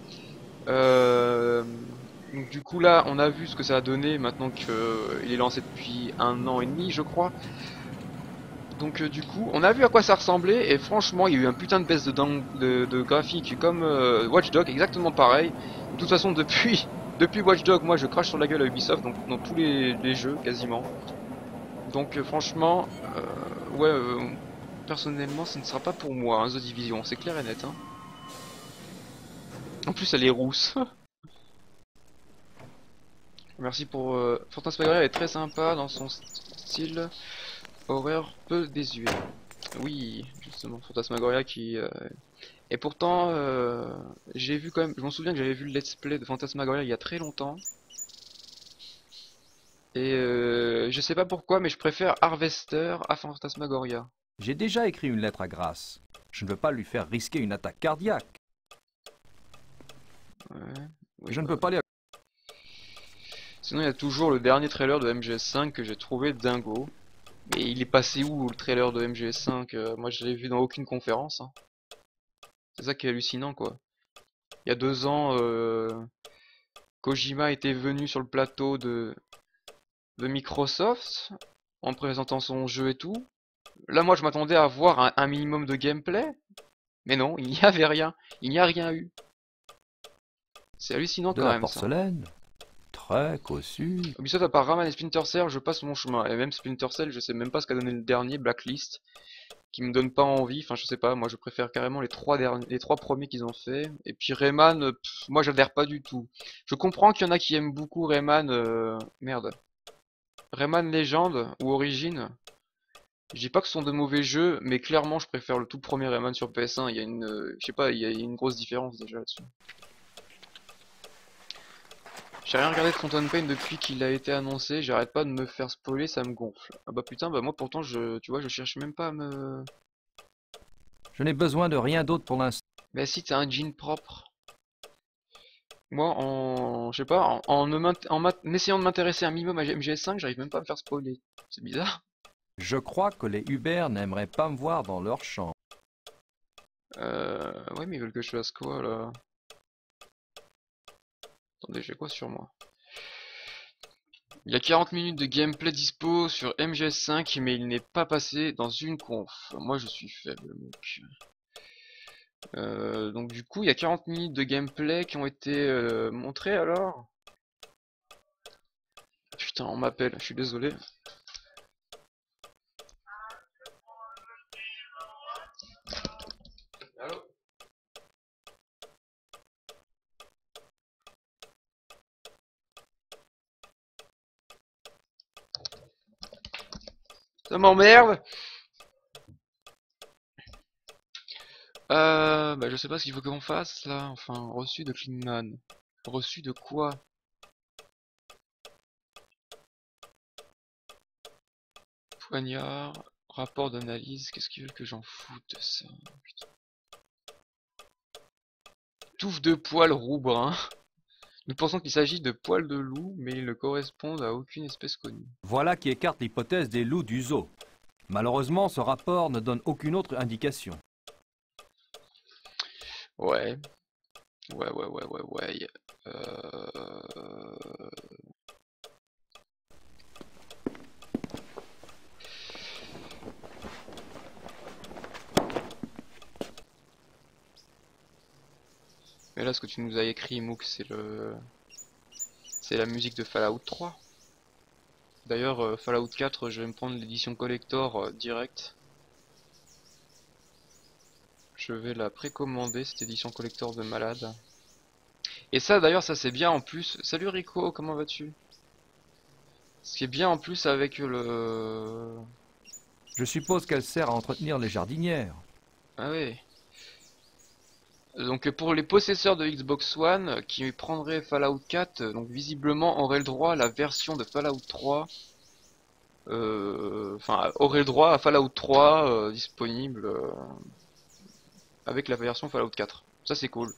Donc du coup là on a vu ce que ça a donné maintenant qu'il est lancé depuis 1 an et demi je crois. Donc du coup on a vu à quoi ça ressemblait et franchement il y a eu un putain de baisse de graphique comme Watch Dogs, exactement pareil. De toute façon depuis Watch Dogs moi je crache sur la gueule à Ubisoft donc, dans tous les jeux quasiment. Donc franchement ouais personnellement ce ne sera pas pour moi hein, The Division, c'est clair et net hein. En plus elle est rousse. Merci pour... Phantasmagoria est très sympa dans son style horreur peu désuet. Oui, justement, Phantasmagoria qui... Et pourtant, j'ai vu quand même... Je m'en souviens que j'avais vu le let's play de Phantasmagoria il y a très longtemps. Et je sais pas pourquoi, mais je préfère Harvester à Phantasmagoria. J'ai déjà écrit une lettre à Grace. Je ne veux pas lui faire risquer une attaque cardiaque. Ouais, oui, Je ne peux pas aller à... Sinon, il y a toujours le dernier trailer de MGS5 que j'ai trouvé dingo. Mais il est passé où le trailer de MGS5 moi je l'ai vu dans aucune conférence. Hein. C'est ça qui est hallucinant quoi. Il y a 2 ans, Kojima était venu sur le plateau de Microsoft. en présentant son jeu et tout. Là, moi, je m'attendais à voir un minimum de gameplay. Mais non, il n'y avait rien. Il n'y a rien eu. C'est hallucinant De quand la même, ça. porcelaine. Très cossu. Ubisoft, à part Rayman et Splinter Cell, je passe mon chemin. Et même Splinter Cell, je sais même pas ce qu'a donné le dernier, Blacklist, qui me donne pas envie. Enfin, je sais pas, moi je préfère carrément les trois premiers qu'ils ont fait. Et puis Rayman, moi j'adhère pas du tout. Je comprends qu'il y en a qui aiment beaucoup Rayman, merde. Rayman Legend ou Origin. Je dis pas que ce sont de mauvais jeux, mais clairement je préfère le tout premier Rayman sur PS1. Il y a une, je sais pas, il y a une grosse différence déjà là-dessus. J'ai rien regardé de Phantom Pain depuis qu'il a été annoncé, j'arrête pas de me faire spoiler, ça me gonfle. Ah bah putain, bah moi pourtant tu vois, je cherche même pas à me... Je n'ai besoin de rien d'autre pour l'instant. Mais si t'as un jean propre. Moi je sais pas, en essayant de m'intéresser un minimum à MGS5, j'arrive même pas à me faire spoiler. C'est bizarre. Je crois que les Uber n'aimeraient pas me voir dans leur champ. Ouais mais ils veulent que je fasse quoi là? Attendez, j'ai quoi sur moi? Il y a 40 minutes de gameplay dispo sur MGS5, mais il n'est pas passé dans une conf. Moi je suis faible, mec. Donc du coup, il y a 40 minutes de gameplay qui ont été montrées alors. Putain, on m'appelle, je suis désolé. Allô? Ça m'emmerde. Bah je sais pas ce qu'il faut qu'on fasse là. Enfin, reçu de Cleanman. Reçu de quoi? Poignard, rapport d'analyse, qu'est-ce qu'ils veulent que j'en foute de ça? Putain. Touffe de poils roux brun. Nous pensons qu'il s'agit de poils de loup, mais ils ne correspondent à aucune espèce connue. Voilà qui écarte l'hypothèse des loups du zoo. Malheureusement, ce rapport ne donne aucune autre indication. Ouais. Ouais. Euh... Mais là, ce que tu nous as écrit, Mook, c'est la musique de Fallout 3. D'ailleurs, Fallout 4, je vais me prendre l'édition collector direct. Je vais la précommander, cette édition collector de malade. Et ça, d'ailleurs, ça c'est bien en plus. Salut Rico, comment vas-tu? Ce qui est bien en plus avec le... Je suppose qu'elle sert à entretenir les jardinières. Ah ouais. Donc pour les possesseurs de Xbox One qui prendraient Fallout 4, donc visiblement auraient le droit à la version de Fallout 3. Enfin, auraient le droit à Fallout 3 disponible avec la version Fallout 4. Ça c'est cool.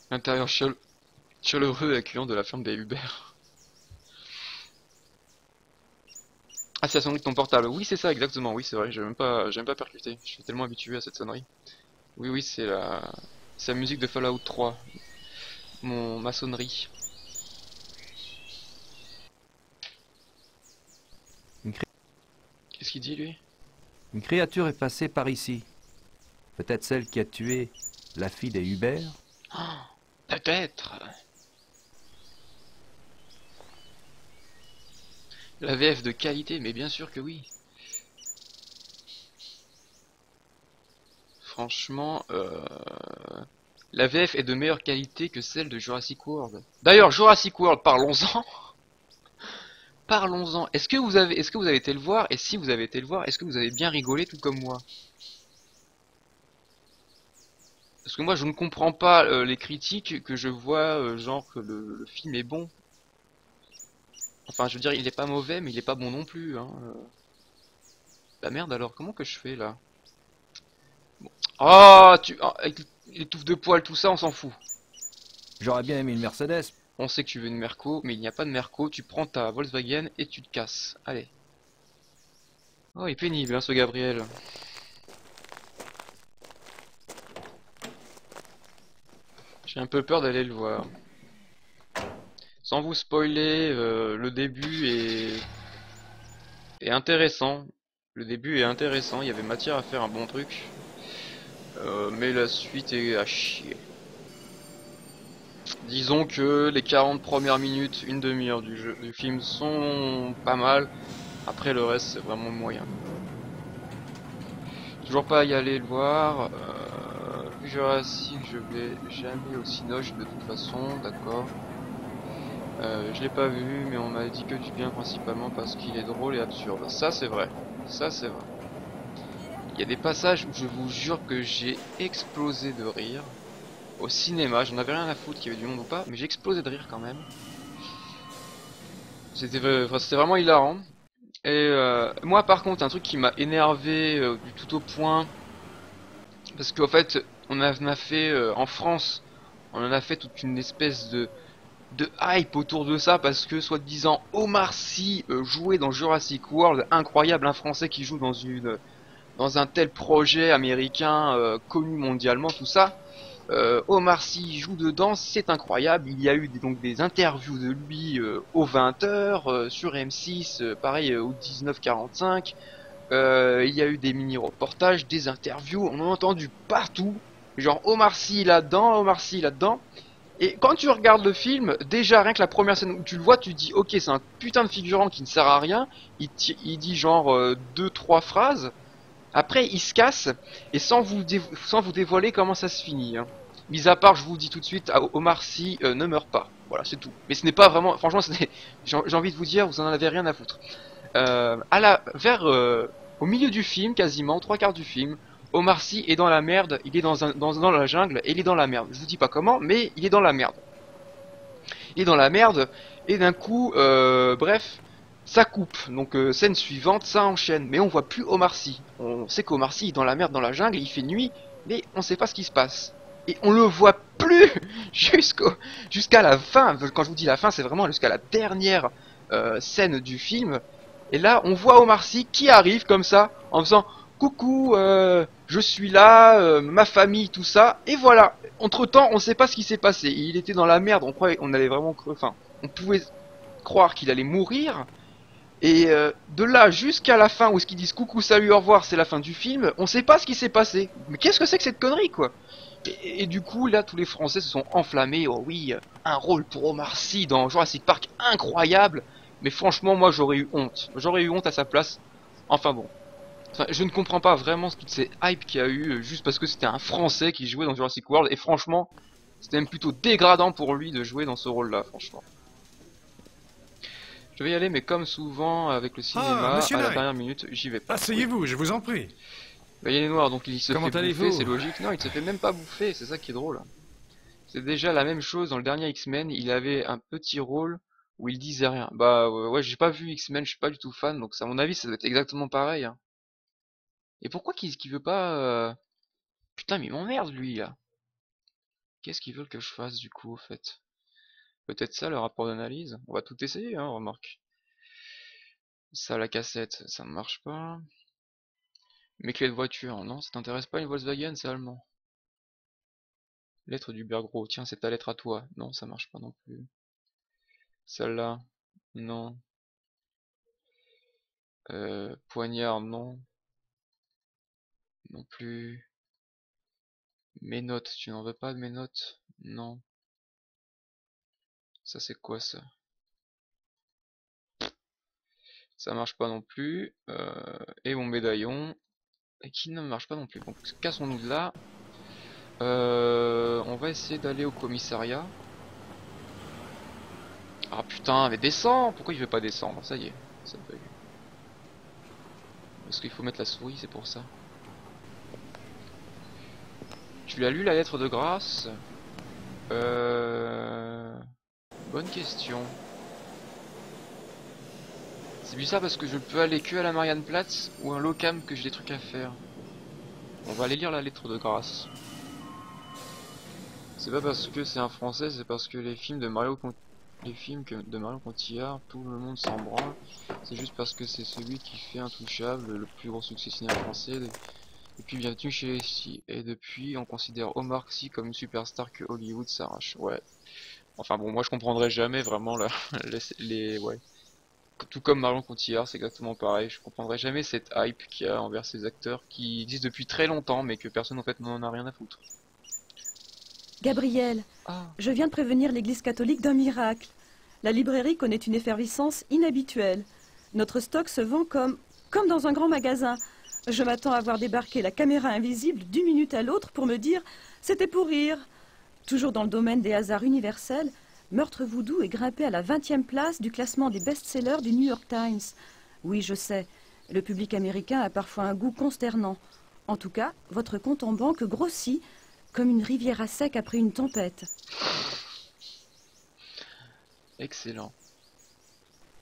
Intérieur chaleureux et accueillant de la ferme des Uber. Ah, c'est la sonnerie de ton portable. Oui, c'est ça, exactement. Oui, c'est vrai. J'ai même pas percuté. Je suis tellement habitué à cette sonnerie. Oui, c'est la musique de Fallout 3. Ma sonnerie. Qu'est-ce qu'il dit, lui? Une créature est passée par ici. Peut-être celle qui a tué la fille des Hubert. Oh, peut-être. La VF de qualité, mais bien sûr que oui. Franchement, la VF est de meilleure qualité que celle de Jurassic World. D'ailleurs, Jurassic World, parlons-en. Parlons-en. Est-ce que vous avez été le voir? Et si vous avez été le voir, est-ce que vous avez bien rigolé tout comme moi? Parce que moi, je ne comprends pas les critiques que je vois, genre que le film est bon. Enfin, je veux dire, il est pas mauvais, mais il est pas bon non plus, hein. Bah merde alors, comment que je fais là? Bon. Oh, avec les touffes de poils, tout ça, on s'en fout. J'aurais bien aimé une Mercedes. On sait que tu veux une Merco, mais il n'y a pas de Merco, tu prends ta Volkswagen et tu te casses. Allez. Oh, il est pénible, hein, ce Gabriel. J'ai un peu peur d'aller le voir. Sans vous spoiler, le début est intéressant. Le début est intéressant, il y avait matière à faire un bon truc. Mais la suite est à chier. Disons que les 40 premières minutes, une demi-heure du film sont pas mal. Après le reste c'est vraiment moyen. Toujours pas y aller le voir. Jurassic je vais jamais au Cinoche de toute façon, d'accord. Je l'ai pas vu mais on m'a dit que du bien principalement parce qu'il est drôle et absurde. Ça c'est vrai. Ça c'est vrai. Il y a des passages où je vous jure que j'ai explosé de rire. Au cinéma, j'en avais rien à foutre qu'il y avait du monde ou pas, mais j'ai explosé de rire quand même. C'était vraiment hilarant. Et moi par contre, un truc qui m'a énervé du tout au point, parce qu'en fait, on en a fait en France, on en a fait toute une espèce de hype autour de ça, parce que soi-disant Omar Sy jouait dans Jurassic World, incroyable, un Français qui joue dans un tel projet américain connu mondialement, tout ça. Omar Sy joue dedans, c'est incroyable. Il y a eu donc des interviews de lui aux 20h sur M6, pareil au 19h45. Il y a eu des mini-reportages, des interviews, on en a entendu partout. Genre Omar Sy là-dedans, Omar Sy là-dedans. Et quand tu regardes le film, déjà rien que la première scène où tu le vois, tu te dis ok c'est un putain de figurant qui ne sert à rien. Il dit genre 2-3 phrases. Après il se casse et sans vous dévoiler comment ça se finit. Hein. Mis à part, je vous dis tout de suite, Omar Sy ne meurt pas. Voilà, c'est tout. Mais ce n'est pas vraiment, franchement, j'ai envie de vous dire, vous en avez rien à foutre. Au milieu du film, quasiment, 3/4 du film, Omar Sy est dans la merde. Il est dans la jungle et il est dans la merde. Je vous dis pas comment, mais il est dans la merde. Il est dans la merde et d'un coup, bref. Ça coupe, donc scène suivante, ça enchaîne, mais on voit plus Omar Sy. On sait qu'Omar Sy est dans la merde, dans la jungle, il fait nuit, mais on sait pas ce qui se passe. Et on le voit plus jusqu'à la fin. Quand je vous dis la fin, c'est vraiment jusqu'à la dernière scène du film. Et là, on voit Omar Sy qui arrive comme ça, en faisant coucou, je suis là, ma famille, tout ça. Et voilà. Entre temps, on sait pas ce qui s'est passé. Il était dans la merde. On allait vraiment, enfin, on pouvait croire qu'il allait mourir. Et de là jusqu'à la fin où ce qu'ils disent coucou, salut, au revoir, c'est la fin du film, on sait pas ce qui s'est passé. Mais qu'est-ce que c'est que cette connerie quoi? Et du coup là tous les Français se sont enflammés. Oh oui, un rôle pour Omar Sy dans Jurassic Park incroyable. Mais franchement moi j'aurais eu honte. J'aurais eu honte à sa place. Enfin bon. Enfin, je ne comprends pas vraiment toutes ces hypes qu'il y a eu juste parce que c'était un Français qui jouait dans Jurassic World. Et franchement c'était même plutôt dégradant pour lui de jouer dans ce rôle là franchement. Je vais y aller, mais comme souvent avec le cinéma, à la dernière minute, j'y vais pas. Asseyez-vous, je vous en prie. Bah, il est noir, donc il se Comment fait bouffer, allez-vous? c'est logique. Non, il se fait même pas bouffer, c'est ça qui est drôle. C'est déjà la même chose dans le dernier X-Men, il avait un petit rôle où il disait rien. Bah ouais, j'ai pas vu X-Men, je suis pas du tout fan, donc à mon avis ça doit être exactement pareil. Hein. Et pourquoi qu'il veut pas... Putain, mais il m'emmerde lui là. Qu'est-ce qu'ils veulent que je fasse du coup au fait? Peut-être ça le rapport d'analyse? On va tout essayer, hein, remarque. Ça, la cassette, ça ne marche pas. Mes clés de voiture, non, ça t'intéresse pas une Volkswagen, c'est allemand. Lettre du Bergro, tiens, c'est ta lettre à toi. Non, ça marche pas non plus. Celle-là, non. Poignard, non. Non plus. Mes notes, tu n'en veux pas de mes notes? Non. Ça c'est quoi ça? Ça marche pas non plus. Et mon médaillon. Et qui ne marche pas non plus. Donc cassons-nous de là. On va essayer d'aller au commissariat. Ah putain, mais descends! Pourquoi il veut pas descendre? Ça y est, ça bug. Parce qu'il faut mettre la souris, c'est pour ça. Tu l'as lu la lettre de grâce? Bonne question. C'est bizarre parce que je peux aller que à la Marianneplatz ou un Locam que j'ai des trucs à faire. On va aller lire la lettre de grâce. C'est pas parce que c'est un français, c'est parce que les films de Mario Cotillard, tout le monde s'en branle. C'est juste parce que c'est celui qui fait Intouchable, le plus gros succès cinéma français. Et puis bienvenue chez les filles. Et depuis, on considère Omar Sy comme une superstar que Hollywood s'arrache. Ouais. Enfin bon, moi je comprendrai jamais vraiment ouais. Tout comme Marion Cotillard, c'est exactement pareil. Je comprendrai jamais cette hype qu'il y a envers ces acteurs qui existent depuis très longtemps, mais que personne en fait n'en a rien à foutre. Gabriel, Ah. je viens de prévenir l'Église catholique d'un miracle. La librairie connaît une effervescence inhabituelle. Notre stock se vend comme dans un grand magasin. Je m'attends à voir débarquer la caméra invisible d'une minute à l'autre pour me dire « c'était pour rire ». Toujours dans le domaine des hasards universels, Meurtre Voodoo est grimpé à la 20e place du classement des best-sellers du New York Times. Oui, je sais, le public américain a parfois un goût consternant. En tout cas, votre compte en banque grossit comme une rivière à sec après une tempête. Excellent.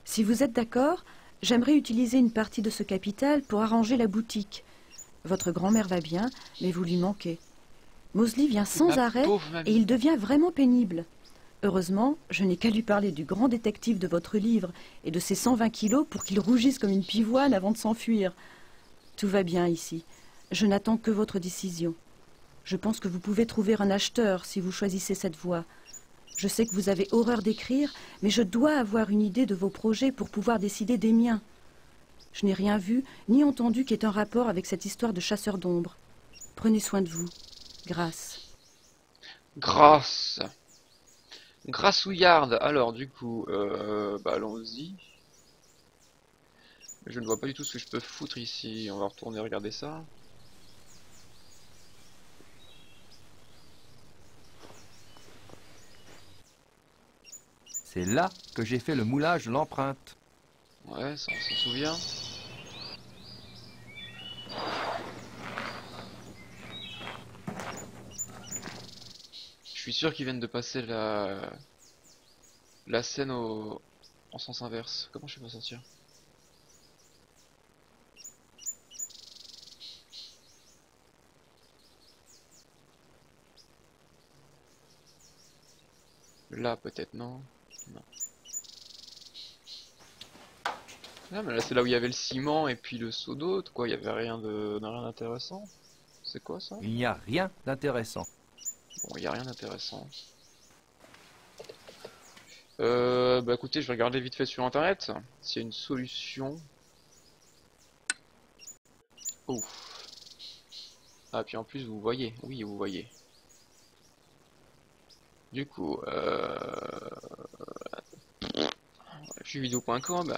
Si vous êtes d'accord, j'aimerais utiliser une partie de ce capital pour arranger la boutique. Votre grand-mère va bien, mais vous lui manquez. Mosley vient sans Ma arrêt pauvre mamie. et il devient vraiment pénible. Heureusement, je n'ai qu'à lui parler du grand détective de votre livre et de ses 120 kilos pour qu'il rougisse comme une pivoine avant de s'enfuir. Tout va bien ici. Je n'attends que votre décision. Je pense que vous pouvez trouver un acheteur si vous choisissez cette voie. Je sais que vous avez horreur d'écrire, mais je dois avoir une idée de vos projets pour pouvoir décider des miens. Je n'ai rien vu ni entendu qui ait un rapport avec cette histoire de chasseur d'ombre. Prenez soin de vous. Grâce. Grâce. Grassouillarde. Alors du coup, bah allons-y. Je ne vois pas du tout ce que je peux foutre ici. On va retourner regarder ça. C'est là que j'ai fait le moulage de l'empreinte. Ouais, ça on s'en souvient. Je suis sûr qu'ils viennent de passer la scène en sens inverse. Comment je peux m'en sortir? Là peut-être non. Non. Ah mais là c'est là où il y avait le ciment et puis le seau d'eau, quoi, il y avait rien d'intéressant. C'est quoi ça? Il n'y a rien d'intéressant. Bon, il y a rien d'intéressant. Bah écoutez, je vais regarder vite fait sur internet s'il y a une solution. Ouf. Ah puis en plus vous voyez, oui vous voyez. Du coup, jeuxvideo.com,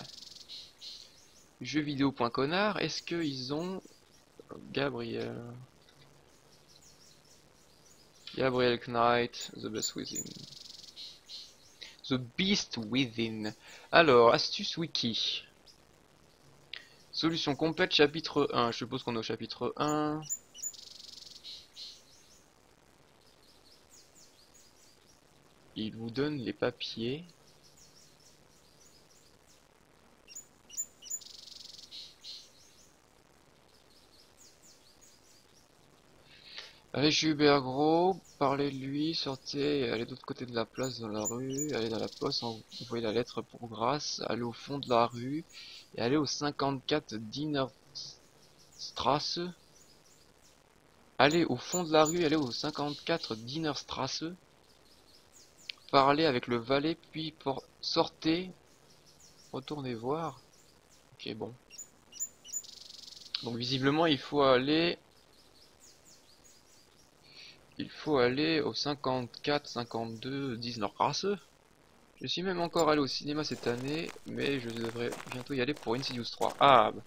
jeuxvideo.connard, est-ce qu'ils ont Gabriel Knight, The Beast Within. The Beast Within. Alors, astuce wiki. Solution complète, chapitre 1. Je suppose qu'on est au chapitre 1. Il vous donne les papiers. Allez chez Hubert Gros, parlez de lui, sortez et allez de l'autre côté de la place dans la rue, allez dans la poste, envoyez la lettre pour grâce, allez au fond de la rue, et allez au 54 Diener Strasse. Allez au fond de la rue, allez au 54 Diener Strasse. Parlez avec le valet, puis sortez, retournez voir. Ok, bon. Donc visiblement il faut aller au 54, 52, 19 Strasse. Je suis même encore allé au cinéma cette année, mais je devrais bientôt y aller pour Insidious 3. Ah, bah,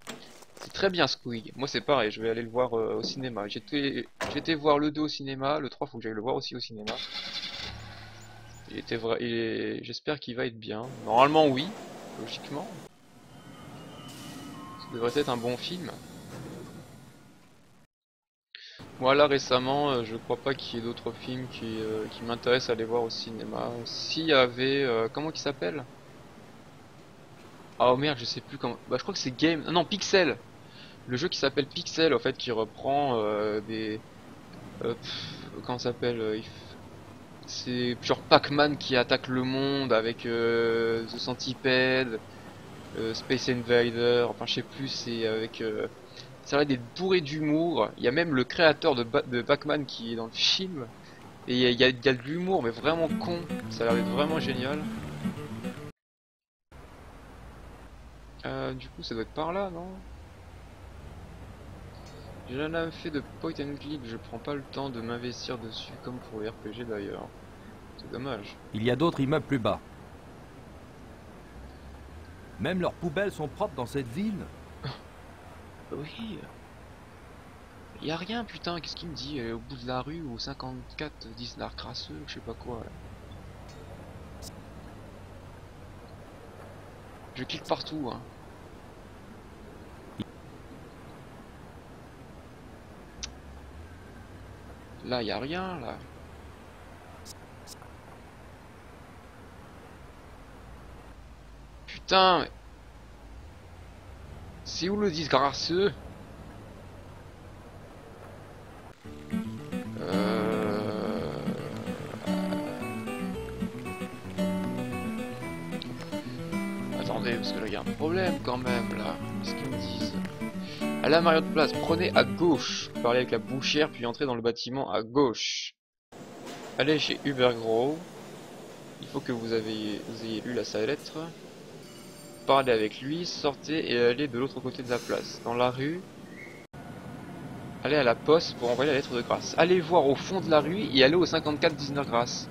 c'est très bien Squig. Moi c'est pareil, je vais aller le voir au cinéma. J'étais voir le 2 au cinéma, le 3 faut que j'aille le voir aussi au cinéma. Il était vrai, j'espère qu'il va être bien. Normalement oui, logiquement. Ça devrait être un bon film. Moi là récemment, je crois pas qu'il y ait d'autres films qui m'intéressent à aller voir au cinéma. S'il y avait, comment il s'appelle? Ah oh merde, je sais plus comment. Bah je crois que c'est Game. Non, Pixel. Le jeu qui s'appelle Pixel, en fait, qui reprend comment ça s'appelle? C'est genre Pac-Man qui attaque le monde avec The Centipede, Space Invader. Enfin, je sais plus. C'est avec. Ça va être bourré d'humour. Il y a même le créateur de Pac-Man qui est dans le film. Et il y a de l'humour, mais vraiment con. Ça a l'air d'être vraiment génial. Du coup, ça doit être par là, non? J'ai jamais fait de point and click, je prends pas le temps de m'investir dessus, comme pour les RPG d'ailleurs. C'est dommage. Il y a d'autres immeubles plus bas. Même leurs poubelles sont propres dans cette ville. Oui. Y a rien, putain, qu'est-ce qu'il me dit? Elle est au bout de la rue ou 54 dinars crasseux, je sais pas quoi. Là. Je clique partout, hein. Là, y a rien, là. Putain, mais... C'est où le disgracieux? Attendez, parce que là, y a un problème quand même, là. Qu'est-ce qu'ils me disent? À la Marriott Place, prenez à gauche. Parlez avec la bouchère, puis entrez dans le bâtiment à gauche. Allez chez Hubert Gros. Il faut que vous ayez lu la sa lettre. Parlez avec lui, sortez et allez de l'autre côté de la place. Dans la rue, allez à la poste pour envoyer la lettre de grâce. Allez voir au fond de la rue et allez au 54 19 grâce.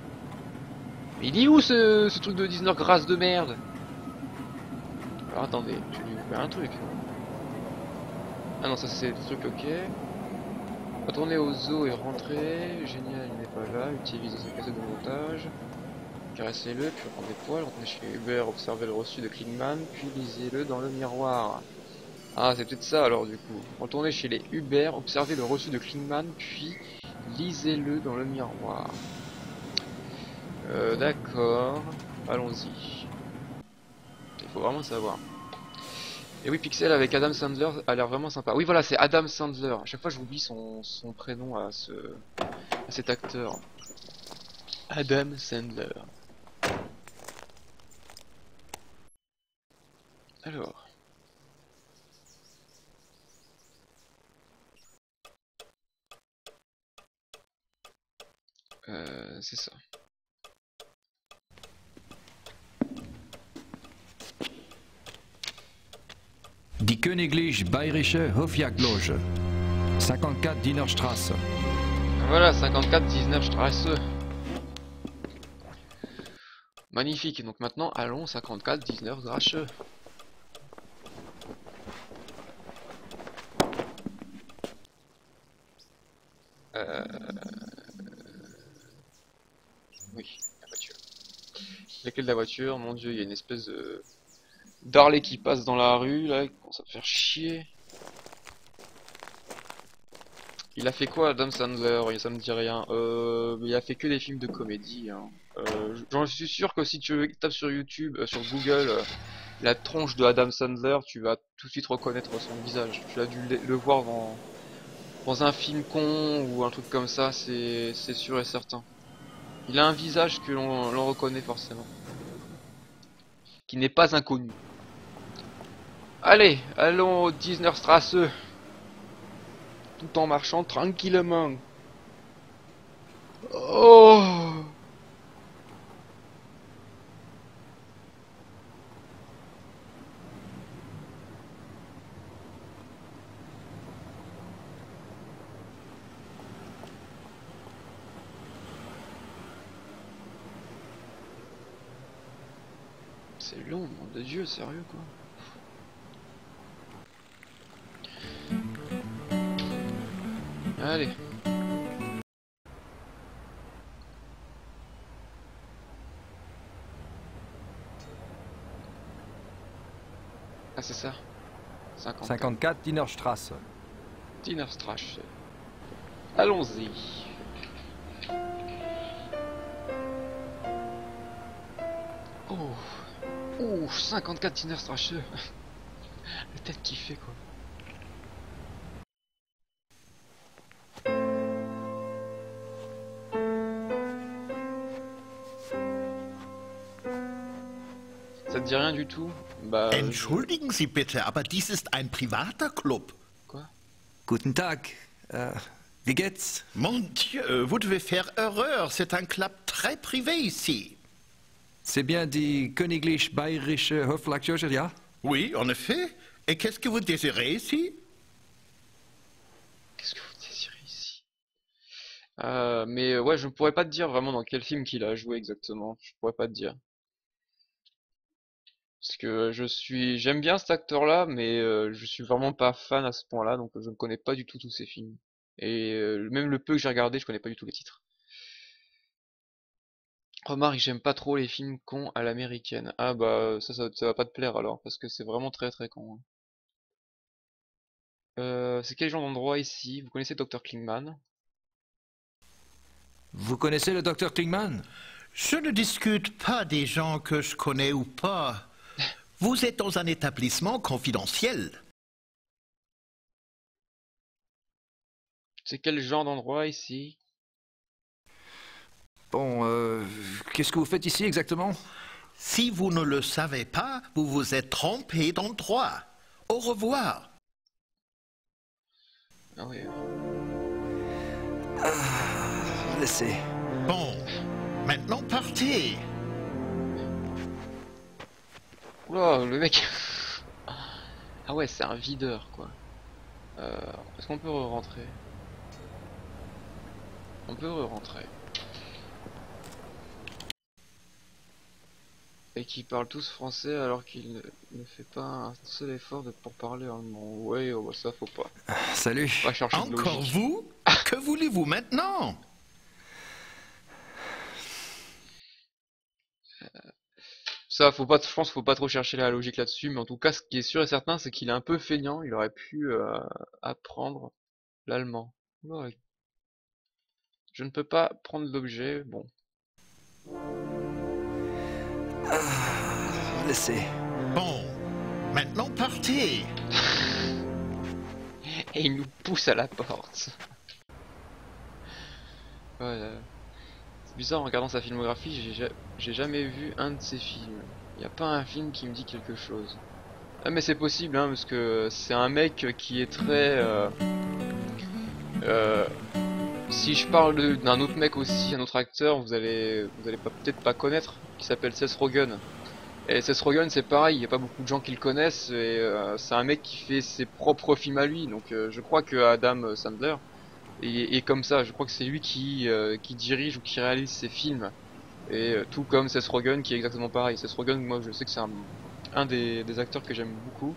Mais il est où ce truc de 19 grâce de merde? Alors attendez, j'ai dû faire un truc. Ah non, ça c'est le truc, ok. Retournez au zoo et rentrez. Génial, il n'est pas là. Utilisez sa cassette de montage. Caressez-le, puis reprendre des poils. Retournez chez Hubert, observez le reçu de Klingman, puis lisez-le dans le miroir. Ah, c'est peut-être ça alors du coup. Retournez chez les Hubert, observez le reçu de Klingman, puis lisez-le dans le miroir. D'accord. Allons-y. Il faut vraiment savoir. Et oui, Pixel avec Adam Sandler a l'air vraiment sympa. Oui, voilà, c'est Adam Sandler. À chaque fois, j'oublie son prénom à cet acteur. Adam Sandler. Alors. C'est ça. Die Königlich Bayerische Hofjagdloge. 54 Dienerstraße. Voilà, 54 19 Strasse. Magnifique, donc maintenant allons 54 19 Grache. Oui, la voiture. Laquelle de la voiture? Mon dieu, il y a une espèce de... Darley qui passe dans la rue, là, il commence à me faire chier. Il a fait quoi Adam Sandler? Ça me dit rien. Il a fait que des films de comédie. Hein. J'en suis sûr que si tu tapes sur YouTube, sur Google, la tronche de Adam Sandler, tu vas tout de suite reconnaître son visage. Tu as dû le voir dans un film con ou un truc comme ça, c'est sûr et certain. Il a un visage que l'on reconnaît forcément. Qui n'est pas inconnu. Allez, allons au Disnerstrasse. Tout en marchant tranquillement. Oh! C'est long, nom de Dieu, sérieux quoi. Allez. Ah c'est ça. 54 Dienerstraße. Dienerstraße. Allons-y. Oh. Oh, 54 Dienerstraße. La tête qui fait quoi. Ça te dit rien du tout? Bah... Entschuldigen Sie bitte, aber dies ist ein privater Club. Quoi? Guten Tag. Wie geht's? Mon Dieu, vous devez faire erreur. C'est un club très privé ici. C'est bien die Königlich Bayerische Hoflackjörger, ja? Oui, en effet. Et qu'est-ce que vous désirez ici? Qu'est-ce que vous désirez ici? Mais ouais, je ne pourrais pas te dire vraiment dans quel film qu'il a joué exactement. Je pourrais pas te dire. Parce que j'aime bien cet acteur-là, mais je suis vraiment pas fan à ce point-là, donc je ne connais pas du tout tous ses films. Et même le peu que j'ai regardé, je connais pas du tout les titres. Remarque, j'aime pas trop les films cons à l'américaine. Ah bah ça va pas te plaire alors, parce que c'est vraiment très très con, hein. C'est quel genre d'endroit ici? Vous connaissez Dr. Klingman? Vous connaissez le docteur Klingman? Je ne discute pas des gens que je connais ou pas. Vous êtes dans un établissement confidentiel. C'est quel genre d'endroit ici? Bon, qu'est-ce que vous faites ici exactement? Si vous ne le savez pas, vous vous êtes trompé d'endroit. Au revoir. Ah oui. Laissez. Bon, maintenant partez. Oula, le mec. Ah ouais, c'est un videur quoi. Est-ce qu'on peut re-rentrer? On peut re-rentrer. Et qui parlent tous français alors qu'il ne fait pas un seul effort pour parler allemand. Ouais, oh, bah ça faut pas. Salut. On va chercher de Encore logique. vous? Que voulez-vous maintenant? Ça, faut pas, je pense, faut pas trop chercher la logique là-dessus, mais en tout cas, ce qui est sûr et certain, c'est qu'il est un peu feignant. Il aurait pu apprendre l'allemand. Ouais. Je ne peux pas prendre l'objet. Bon. Laissez. Bon, maintenant partez. Et il nous pousse à la porte. Ouais, c'est bizarre en regardant sa filmographie, j'ai jamais vu un de ses films. Il n'y a pas un film qui me dit quelque chose. Ah mais c'est possible hein, parce que c'est un mec qui est très... si je parle d'un autre mec aussi, un autre acteur, vous allez peut-être pas connaître, qui s'appelle Seth Rogen. Et Seth Rogen c'est pareil, il n'y a pas beaucoup de gens qui le connaissent, et c'est un mec qui fait ses propres films à lui, donc je crois que Adam Sandler est comme ça, je crois que c'est lui qui dirige ou qui réalise ses films, et tout comme Seth Rogen qui est exactement pareil. Seth Rogen, moi je sais que c'est un des acteurs que j'aime beaucoup,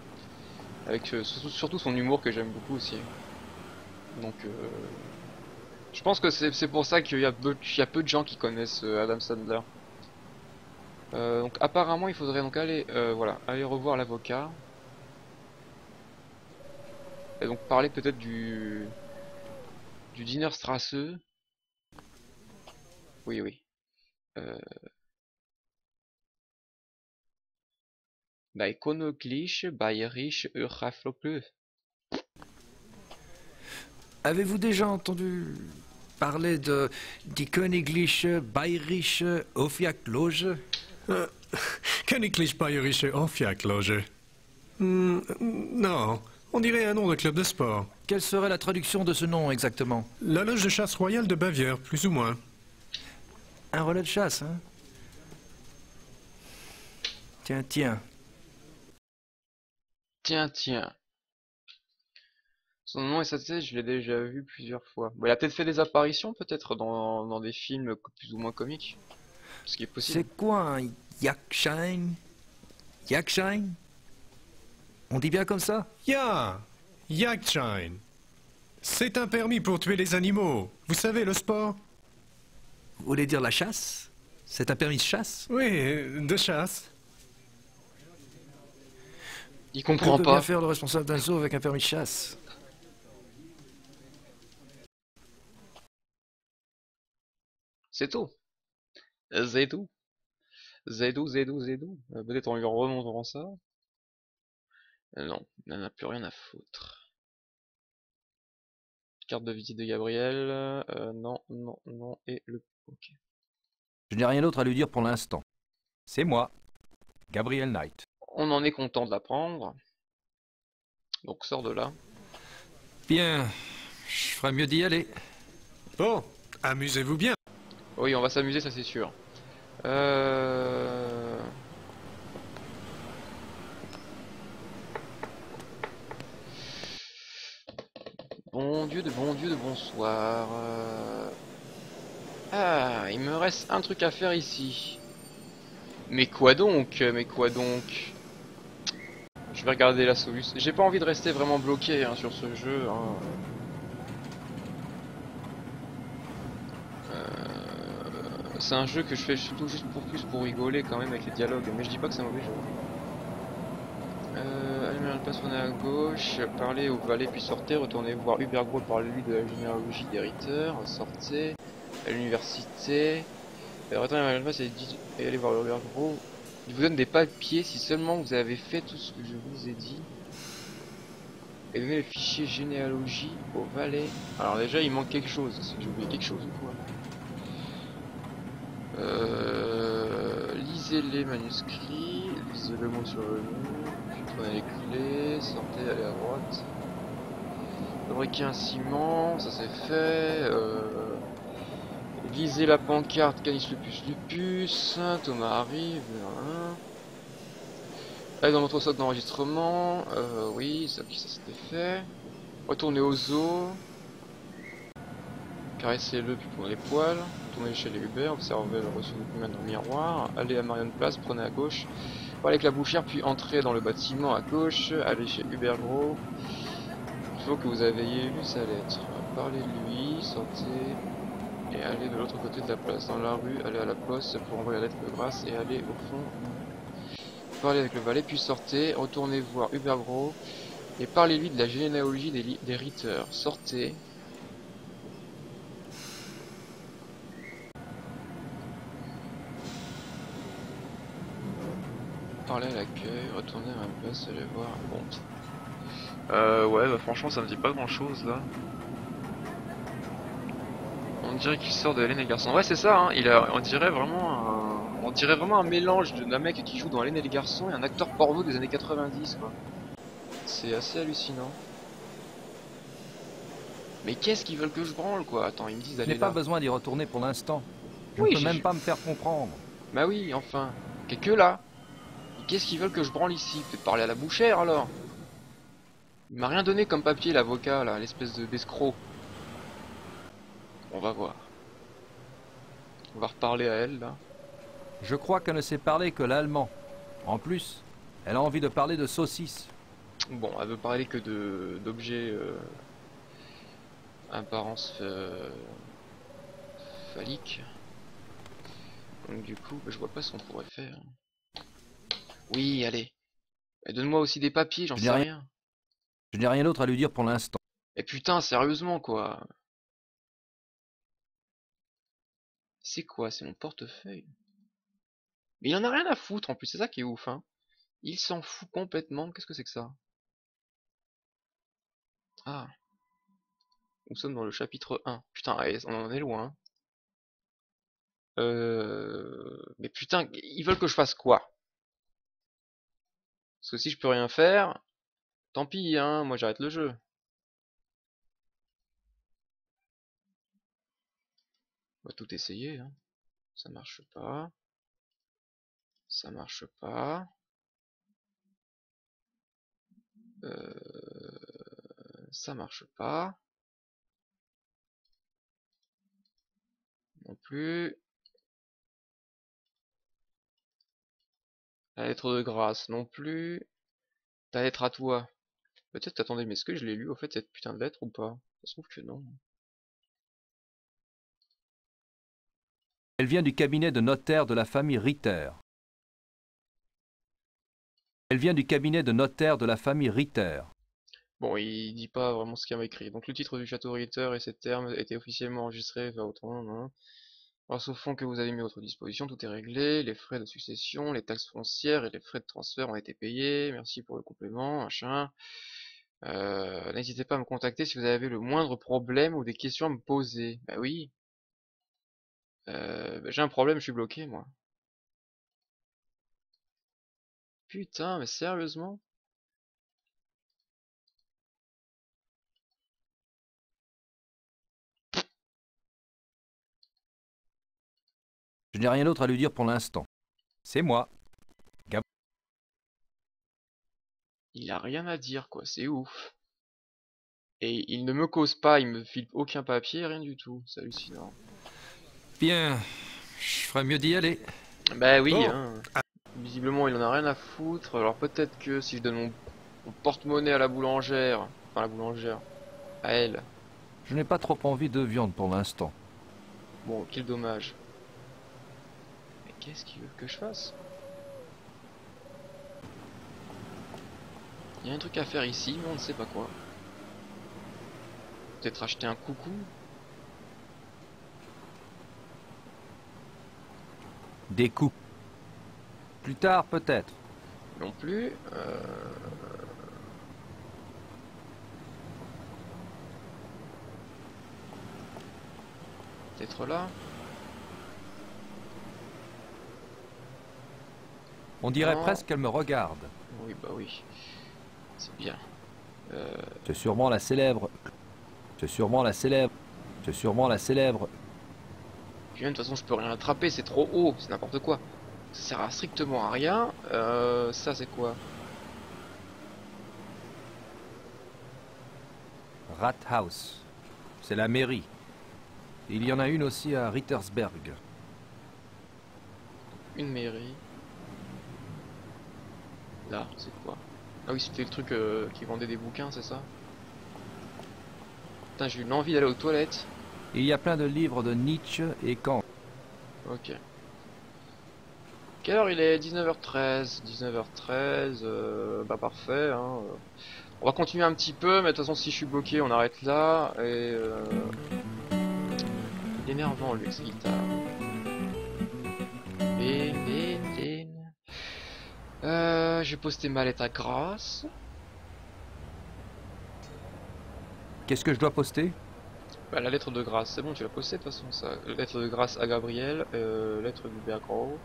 avec surtout son humour que j'aime beaucoup aussi. Donc je pense que c'est pour ça qu'il y a peu de gens qui connaissent Adam Sandler. Donc apparemment il faudrait donc aller voilà, aller revoir l'avocat. Et donc parler peut-être du Dienerstrasse. Oui oui. Bei Königlich Bayerische Hoflackjörger. Avez-vous déjà entendu parler de die Königliche Bayerische Hofjagdloge? Königlich Bayerische Hofjagdloge. Non, on dirait un nom de club de sport. Quelle serait la traduction de ce nom exactement? La loge de chasse royale de Bavière, plus ou moins. Un relais de chasse, hein? Tiens, tiens. Tiens tiens. Son nom et sa tête, je l'ai déjà vu plusieurs fois. Bon, il a peut-être fait des apparitions peut-être dans des films plus ou moins comiques. Ce qui est possible. C'est quoi un Jagdschein? Jagdschein? On dit bien comme ça? Ja, Jagdschein. C'est un permis pour tuer les animaux. Vous savez, le sport? Vous voulez dire la chasse? C'est un permis de chasse? Oui, de chasse. Il Que comprend peut pas. bien faire le responsable d'un zoo avec un permis de chasse? C'est tout. C'est tout. Zedou, Zedou, Zedou. Peut-être en lui remontrant ça. Non, il n'en a plus rien à foutre. Carte de visite de Gabriel. Non, non, non. Et le... Ok. Je n'ai rien d'autre à lui dire pour l'instant. C'est moi, Gabriel Knight. On en est content de l'apprendre. Donc sors de là. Bien. Je ferais mieux d'y aller. Bon, amusez-vous bien. Oui, on va s'amuser, ça c'est sûr. Bon Dieu de bonsoir. Ah, il me reste un truc à faire ici. Mais quoi donc? Mais quoi donc? Je vais regarder la solution. J'ai pas envie de rester vraiment bloqué hein, sur ce jeu. Hein. C'est un jeu que je fais surtout juste pour rigoler quand même avec les dialogues. Mais je dis pas que c'est un mauvais jeu. Allumez le passe, prenez à gauche, parlez au valet puis sortez, retournez voir Hubert Gros, parlez-lui de la généalogie des Ritter, sortez, à l'université, retournez à le passe et allez voir Hubert Gros. Il vous donne des papiers si seulement vous avez fait tout ce que je vous ai dit. Et donnez le fichier généalogie au valet. Alors déjà il manque quelque chose, c'est que j'ai oublié quelque chose ou quoi. Lisez les manuscrits, lisez le mot sur le mur. Prenez les clés, sortez, allez à droite. Fabriquer un ciment, ça c'est fait. Lisez la pancarte, Canis Lupus, Thomas arrive. Allez dans votre socle d'enregistrement, oui, ça c'était fait. Retournez au zoo. Caressez-le puis prenez les poils. Retournez chez les Hubert, observez le reçu document dans le miroir. Allez à Marion Place, prenez à gauche. Parlez avec la bouchère, puis entrez dans le bâtiment à gauche. Allez chez Hubert Gros. Il faut que vous ayez lu sa lettre. Parlez de lui, sortez et allez de l'autre côté de la place. Dans la rue, allez à la poste pour envoyer la lettre de grâce et allez au fond. Parlez avec le valet, puis sortez. Retournez voir Hubert Gros et parlez-lui de la généalogie des Ritter. Sortez. Parlez à l'accueil, retournez à ma place, allez voir. Bon. Ouais, bah franchement, ça me dit pas grand chose là. On dirait qu'il sort de Hélène et le garçon. Ouais, c'est ça, hein. On dirait vraiment un mélange d'un mec qui joue dans Hélène et les garçons et un acteur porno des années 90, quoi. C'est assez hallucinant. Mais qu'est-ce qu'ils veulent que je branle, quoi? Attends, ils me disent Je d'aller n'ai pas là. besoin d'y retourner pour l'instant. Je Oui, ne peux même pas me faire comprendre. Bah oui, enfin. Qu'est-ce que là? Qu'est-ce qu'ils veulent que je branle ici? Peut-être parler à la bouchère alors. Il m'a rien donné comme papier l'avocat là, l'espèce d'escroc. On va voir. On va reparler à elle là. Je crois qu'elle ne sait parler que l'allemand. En plus, elle a envie de parler de saucisses. Bon, elle veut parler que d'objets apparence phallique. Donc du coup, bah, je vois pas ce qu'on pourrait faire. Oui, allez. Donne-moi aussi des papiers, j'en sais rien. Je n'ai rien d'autre à lui dire pour l'instant. Et putain, sérieusement quoi. C'est quoi? C'est mon portefeuille. Mais il en a rien à foutre en plus, c'est ça qui est ouf, hein. Il s'en fout complètement. Qu'est-ce que c'est que ça? Ah. Nous sommes dans le chapitre 1. Putain, allez, on en est loin. Mais putain, ils veulent que je fasse quoi? Parce que si je peux rien faire, tant pis, hein, moi j'arrête le jeu. On va tout essayer, hein. Ça marche pas. Ça marche pas. Ça marche pas. Non plus. La lettre de grâce non plus. Ta lettre à toi. Peut-être, attendez, mais est-ce que je l'ai lu au fait cette putain de lettre ou pas? Ça se trouve que non. Elle vient du cabinet de notaire de la famille Ritter. Elle vient du cabinet de notaire de la famille Ritter. Bon, il dit pas vraiment ce qu'il m'a écrit. Donc le titre du château Ritter et ses termes étaient officiellement enregistrés vers autrement. Hein. Grâce au fonds que vous avez mis à votre disposition, tout est réglé. Les frais de succession, les taxes foncières et les frais de transfert ont été payés. Merci pour le complément, machin. N'hésitez pas à me contacter si vous avez le moindre problème ou des questions à me poser. Bah oui. Bah, j'ai un problème, je suis bloqué, moi. Putain, mais sérieusement? Je n'ai rien d'autre à lui dire pour l'instant. C'est moi. Il a rien à dire, quoi, c'est ouf. Et il ne me cause pas, il me file aucun papier, rien du tout, c'est hallucinant. Bien, je ferais mieux d'y aller. Bah oui, Bon. hein. Visiblement il en a rien à foutre, alors peut-être que si je donne mon porte-monnaie à la boulangère, enfin la boulangère, à elle, Je n'ai pas trop envie de viande pour l'instant. bon, quel dommage. Mais qu'est-ce qu'il veut que je fasse? Il y a un truc à faire ici, mais on ne sait pas quoi. Peut-être acheter un coucou? Des coups. Plus tard, peut-être. Non plus. Peut-être là. On dirait Non. presque qu'elle me regarde. Oui, bah oui. C'est bien. C'est sûrement la célèbre. C'est sûrement la célèbre. C'est sûrement la célèbre. Puis même, de toute façon, je peux rien attraper, c'est trop haut, c'est n'importe quoi. Ça sert à strictement à rien. Ça, c'est quoi? Rathaus. C'est la mairie. Il y en a une aussi à Rittersberg. Une mairie. Là, c'est quoi? Ah oui, c'était le truc qui vendait des bouquins, c'est ça? Putain, j'ai eu l'envie d'aller aux toilettes. Il y a plein de livres de Nietzsche et Kant. Ok. Quelle heure il est? 19h13. 19h13, bah parfait. Hein. On va continuer un petit peu, mais de toute façon, si je suis bloqué, on arrête là. Et il est énervant, lui, avec sa guitare. J'ai posté ma lettre à Grace. Qu'est-ce que je dois poster? Bah, la lettre de grâce, c'est bon, tu l'as postée de toute façon, ça. Lettre de grâce à Gabriel, lettre du Bergro,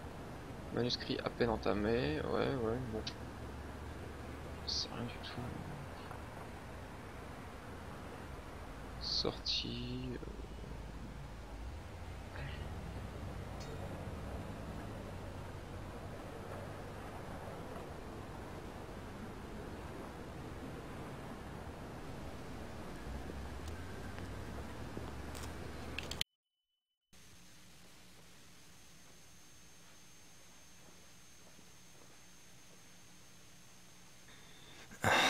manuscrit à peine entamé, ouais, bon. C'est rien du tout. Sortie.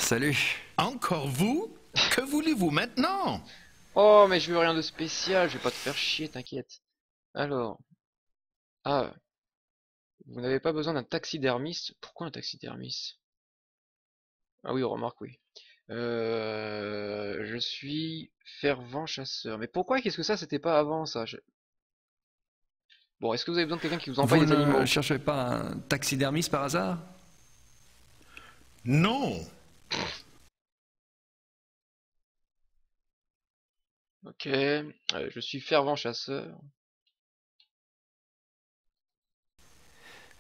Salut. Encore vous? Que voulez-vous maintenant? Oh, mais je veux rien de spécial, je vais pas te faire chier, t'inquiète. Alors. Ah. Vous n'avez pas besoin d'un taxidermiste? Pourquoi un taxidermiste? Ah oui, remarque, oui. Je suis fervent chasseur. Mais pourquoi? Qu'est-ce que ça? C'était pas avant, ça? Bon, est-ce que vous avez besoin de quelqu'un qui vous envoie Vous des animaux? ne cherchez pas un taxidermiste par hasard? Non. Ok, je suis fervent chasseur.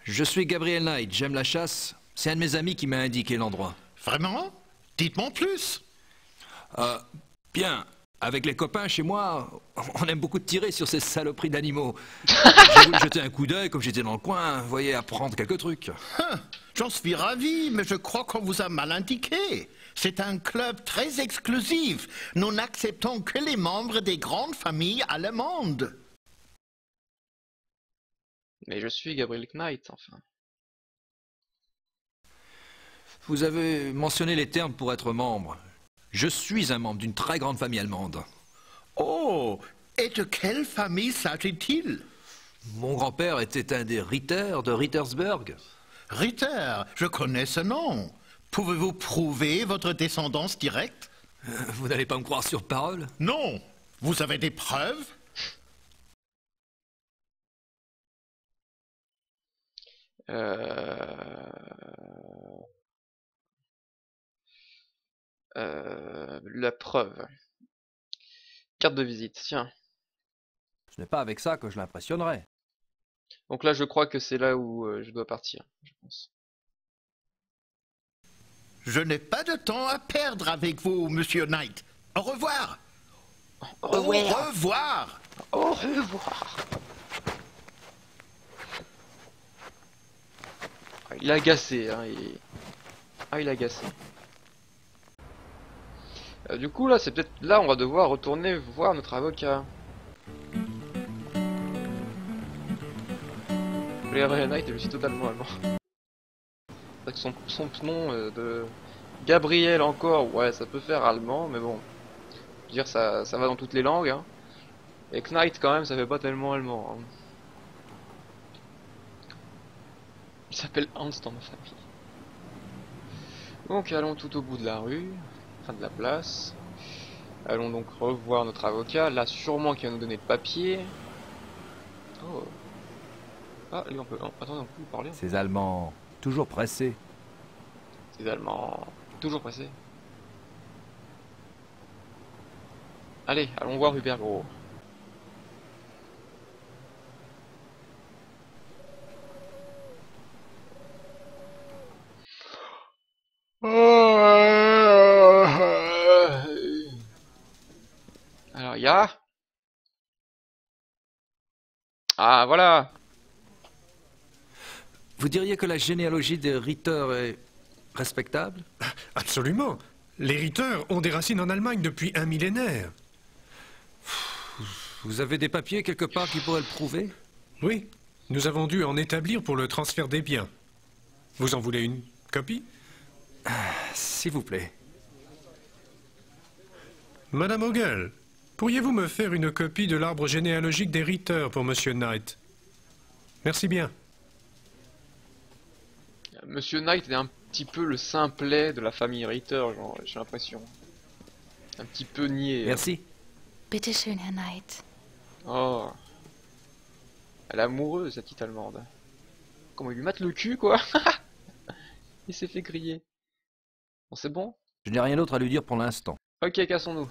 Je suis Gabriel Knight, j'aime la chasse. C'est un de mes amis qui m'a indiqué l'endroit. Vraiment? Dites-moi plus. Bien, avec les copains chez moi, on aime beaucoup tirer sur ces saloperies d'animaux. J'ai voulu jeter un coup d'œil comme j'étais dans le coin, vous voyez, apprendre quelques trucs. J'en suis ravi, mais je crois qu'on vous a mal indiqué. C'est un club très exclusif. Nous n'acceptons que les membres des grandes familles allemandes. Mais je suis Gabriel Knight, enfin. Vous avez mentionné les termes pour être membre. Je suis un membre d'une très grande famille allemande. Oh, et de quelle famille s'agit-il? Mon grand-père était un des Ritter de Rittersberg. Ritter, je connais ce nom. Pouvez-vous prouver votre descendance directe? Vous n'allez pas me croire sur parole? Non. Vous avez des preuves? La preuve. Carte de visite, tiens. Ce n'est pas avec ça que je l'impressionnerai. Donc là, je crois que c'est là où je dois partir, je pense. Je n'ai pas de temps à perdre avec vous, Monsieur Knight. Au revoir. Au revoir. Au revoir. Au revoir. Il est agacé, hein, Ah, il est agacé. Du coup, là, c'est peut-être... Là, on va devoir retourner voir notre avocat. Gabriel Knight, je suis totalement allemand. Avec son nom de... Gabriel encore, ouais, ça peut faire allemand, mais bon. Je veux dire, ça va dans toutes les langues, hein. Et Knight, quand même, ça fait pas tellement allemand, hein. Il s'appelle Hans dans ma famille. Donc allons tout au bout de la rue, enfin de la place. Allons donc revoir notre avocat. Là sûrement qu'il va nous donner le papier. Oh. Ah lui on peut... Oh, attendez, on peut lui parler. Ces Allemands, toujours pressés. Ces Allemands, toujours pressés. Allez, allons voir Hubert Gros. Alors, il y a... Ah, voilà. Vous diriez que la généalogie des Ritter est respectable? Absolument. Les Ritter ont des racines en Allemagne depuis un millénaire. Vous avez des papiers quelque part qui pourraient le prouver? Oui, nous avons dû en établir pour le transfert des biens. Vous en voulez une copie? S'il vous plaît. Madame Ogel, pourriez-vous me faire une copie de l'arbre généalogique des Ritter pour Monsieur Knight? Merci bien. Monsieur Knight est un petit peu le simplet de la famille Ritter, genre, j'ai l'impression. Un petit peu niais. Merci. Bitte schön, Herr Knight. Oh. Elle est amoureuse, cette petite allemande. Comment il lui mate le cul, quoi. Il s'est fait griller. Bon, c'est bon? Je n'ai rien d'autre à lui dire pour l'instant. Ok, cassons-nous.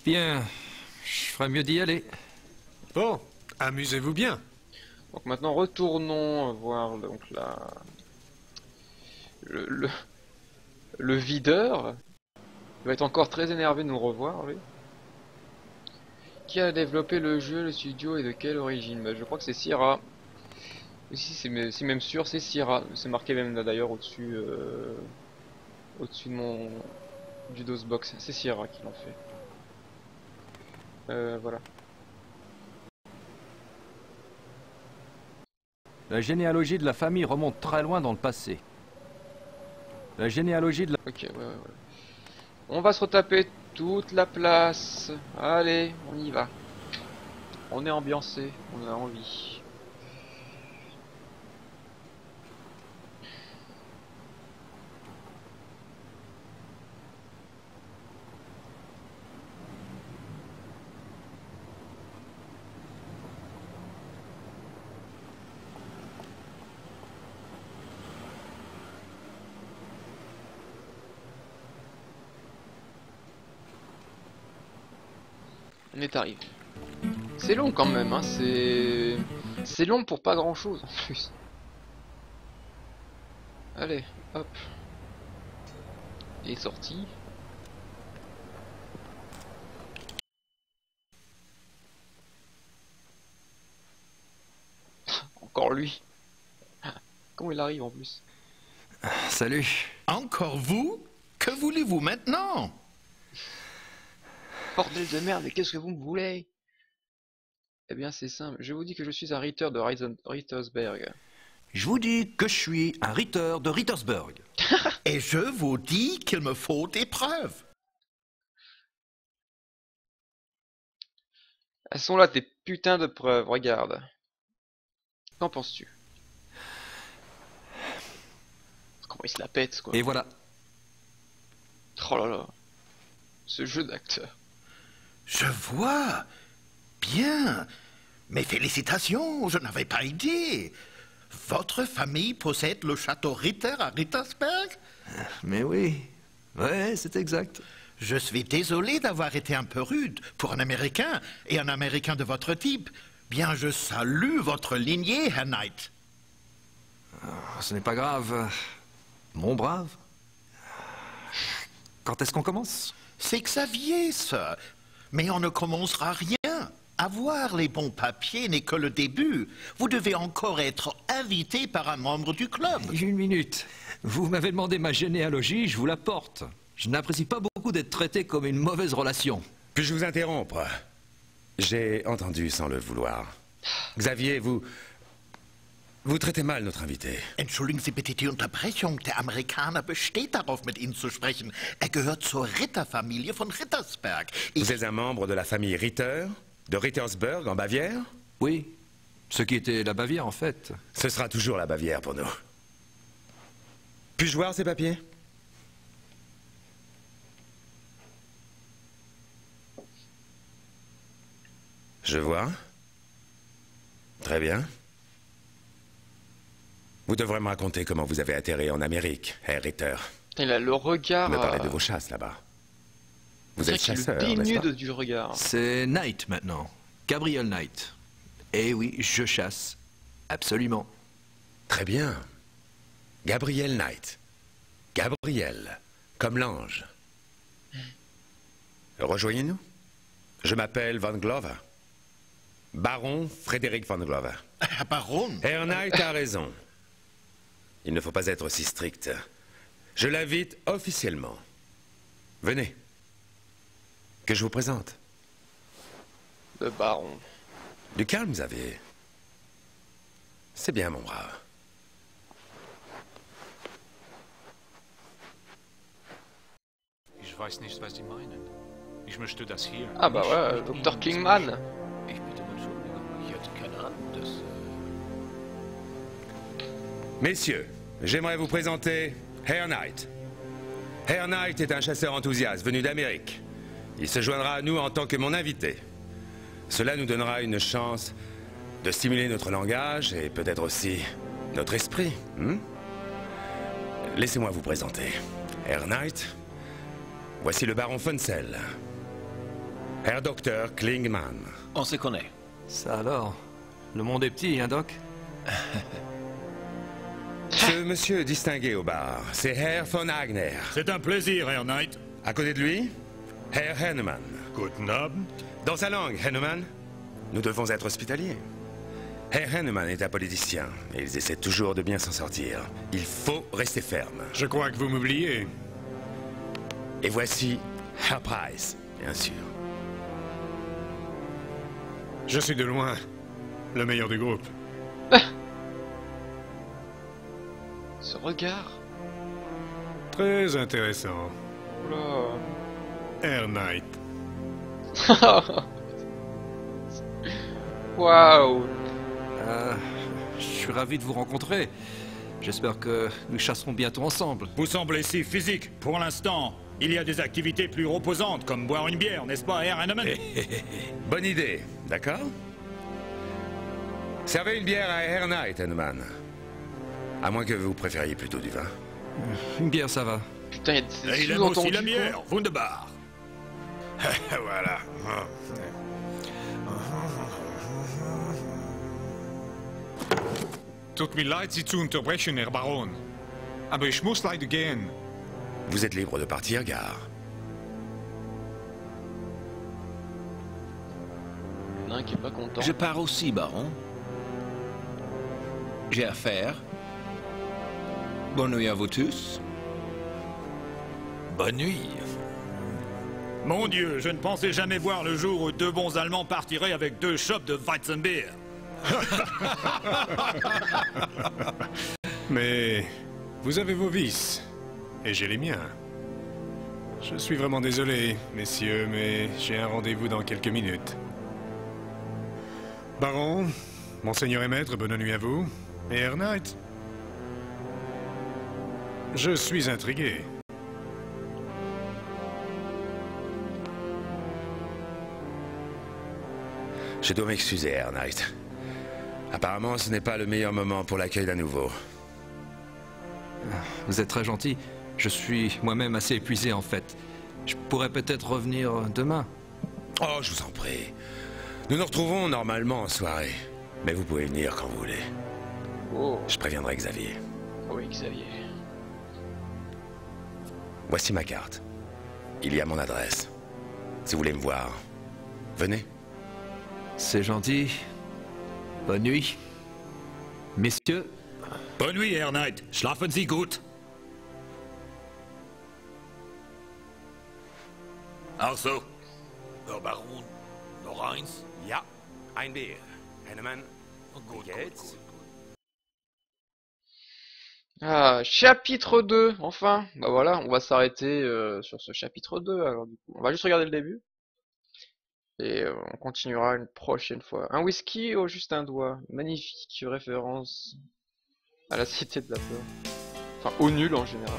Bien, je ferais mieux d'y aller. Bon, amusez-vous bien. Donc maintenant, retournons voir donc le videur. Il va être encore très énervé de nous revoir, lui. Qui a développé le jeu, le studio et de quelle origine? Bah, je crois que c'est Sierra. Ici, c'est même sûr, c'est Sierra. C'est marqué même là d'ailleurs au-dessus au-dessus de mon du DOSBox. C'est Sierra qui l'en fait. Voilà. La généalogie de la famille remonte très loin dans le passé. La généalogie de la... Ok, ouais. On va se retaper toute la place. Allez, on y va. On est ambiancé, on a envie. On est arrivé. C'est long quand même, hein, c'est long pour pas grand chose en plus. Allez, hop. Il est sorti. Encore lui. Comment il arrive en plus? Salut. Encore vous? Que voulez-vous maintenant? Bordel de merde, mais qu'est-ce que vous me voulez? Eh bien c'est simple, je vous dis que je suis un Ritter de Rittersberg. Je vous dis que je suis un Ritter de Rittersberg. Et je vous dis qu'il me faut des preuves. Elles sont là tes putains de preuves, regarde. Qu'en penses-tu? Comment il se la pète quoi. Et voilà. Oh là là. Ce jeu d'acteur. Je vois. Bien. Mes félicitations, je n'avais pas idée. Votre famille possède le château Ritter à Rittersberg? Mais oui. Ouais, c'est exact. Je suis désolé d'avoir été un peu rude pour un Américain et un Américain de votre type. Bien, je salue votre lignée, Herr Knight. Ce n'est pas grave. Mon brave. Quand est-ce qu'on commence? C'est Xavier, ça. Mais on ne commencera rien Avoir les bons papiers n'est que le début. Vous devez encore être invité par un membre du club. Une minute. Vous m'avez demandé ma généalogie, je vous la porte. Je n'apprécie pas beaucoup d'être traité comme une mauvaise relation. Puis-je vous interrompre? J'ai entendu sans le vouloir. Xavier, vous traitez mal notre invité. Entschuldigen Sie bitte die Unterbrechung. Der Amerikaner besteht darauf, mit Ihnen zu sprechen. Er gehört zur Ritterfamilie von Rittersberg. Vous êtes un membre de la famille Ritter, de Rittersberg, en Bavière? Oui. Ce qui était la Bavière, en fait. Ce sera toujours la Bavière pour nous. Puis-je voir ces papiers? Je vois. Très bien. Vous devrez me raconter comment vous avez atterri en Amérique, Herr Ritter. Il a le regard... Me parlez de vos chasses là-bas. Vous êtes chasseur, n'est-ce n'est-ce pas? du regard. C'est Knight maintenant. Gabriel Knight. Eh oui, je chasse. Absolument. Très bien. Gabriel Knight. Gabriel, comme l'ange. Rejoignez-nous. Je m'appelle Van Glover. Baron Frédéric Van Glover. Baron? Herr Knight a raison. Il ne faut pas être si strict. Je l'invite officiellement. Venez. Que je vous présente. Le baron. Du calme, Xavier. C'est bien, mon brave. Ich weiß nicht, was Sie meinen. Ich möchte das hier. Ah bah ouais, Dr. Klingman. Ich bitte um Entschuldigung, ich hätte keine Ahnung, dass... Messieurs, j'aimerais vous présenter Herr Knight. Herr Knight est un chasseur enthousiaste venu d'Amérique. Il se joindra à nous en tant que mon invité. Cela nous donnera une chance de stimuler notre langage et peut-être aussi notre esprit. Laissez-moi vous présenter. Herr Knight, voici le baron Fonsel. Herr Dr. Klingman. On se connaît. Ça alors, le monde est petit, hein, Doc? Ce monsieur distingué au bar, c'est Herr von Agner. C'est un plaisir, Herr Knight. À côté de lui, Herr Hennemann. Guten Abend. Dans sa langue, Hennemann, nous devons être hospitaliers. Herr Hennemann est un politicien, et ils essaient toujours de bien s'en sortir. Il faut rester ferme. Je crois que vous m'oubliez. Et voici Herr Price, bien sûr. Je suis de loin le meilleur du groupe. Ce regard. Très intéressant. Oula. Herr Knight. Waouh. Je suis ravi de vous rencontrer. J'espère que nous chasserons bientôt ensemble. Vous semblez si physique. Pour l'instant, il y a des activités plus reposantes, comme boire une bière, n'est-ce pas, Herr Hennemann? Bonne idée, d'accord? Servez une bière à Herr Knight, Hennemann. À moins que vous préfériez plutôt du vin. Une bière, ça va. Putain, il aime aussi la bière, wunderbar. Voilà. Tut mir leid, Sie zu unterbrechen, Herr Baron. Aber ich muss leider gehen. Vous êtes libre de partir, gare. Il y en a un qui est pas content. Je pars aussi, baron. J'ai affaire. Bonne nuit à vous tous. Bonne nuit. Mon Dieu, je ne pensais jamais voir le jour où deux bons Allemands partiraient avec deux chopes de Weizenbier. Mais vous avez vos vices, et j'ai les miens. Je suis vraiment désolé, messieurs, mais j'ai un rendez-vous dans quelques minutes. Baron, monseigneur et maître, bonne nuit à vous. Et Herr Knight? Je suis intrigué. Je dois m'excuser, Herr Knight. Apparemment, ce n'est pas le meilleur moment pour l'accueil d'un nouveau. Vous êtes très gentil. Je suis moi-même assez épuisé, en fait. Je pourrais peut-être revenir demain. Oh, je vous en prie. Nous nous retrouvons normalement en soirée. Mais vous pouvez venir quand vous voulez. Oh. Je préviendrai Xavier. Oui, Xavier. Voici ma carte. Il y a mon adresse. Si vous voulez me voir, venez. C'est gentil. Bonne nuit. Messieurs. Bonne nuit, Herr Knight. Schlafen Sie gut. Also. Herr Baron, noch eins? Ja, ein Bier. Henneman, wie geht's? Ah, chapitre 2, enfin. Bah voilà, on va s'arrêter sur ce chapitre 2, alors du coup. On va juste regarder le début. Et on continuera une prochaine fois. Un whisky ou juste un doigt? Magnifique référence à la cité de la peur. Enfin, au nul en général.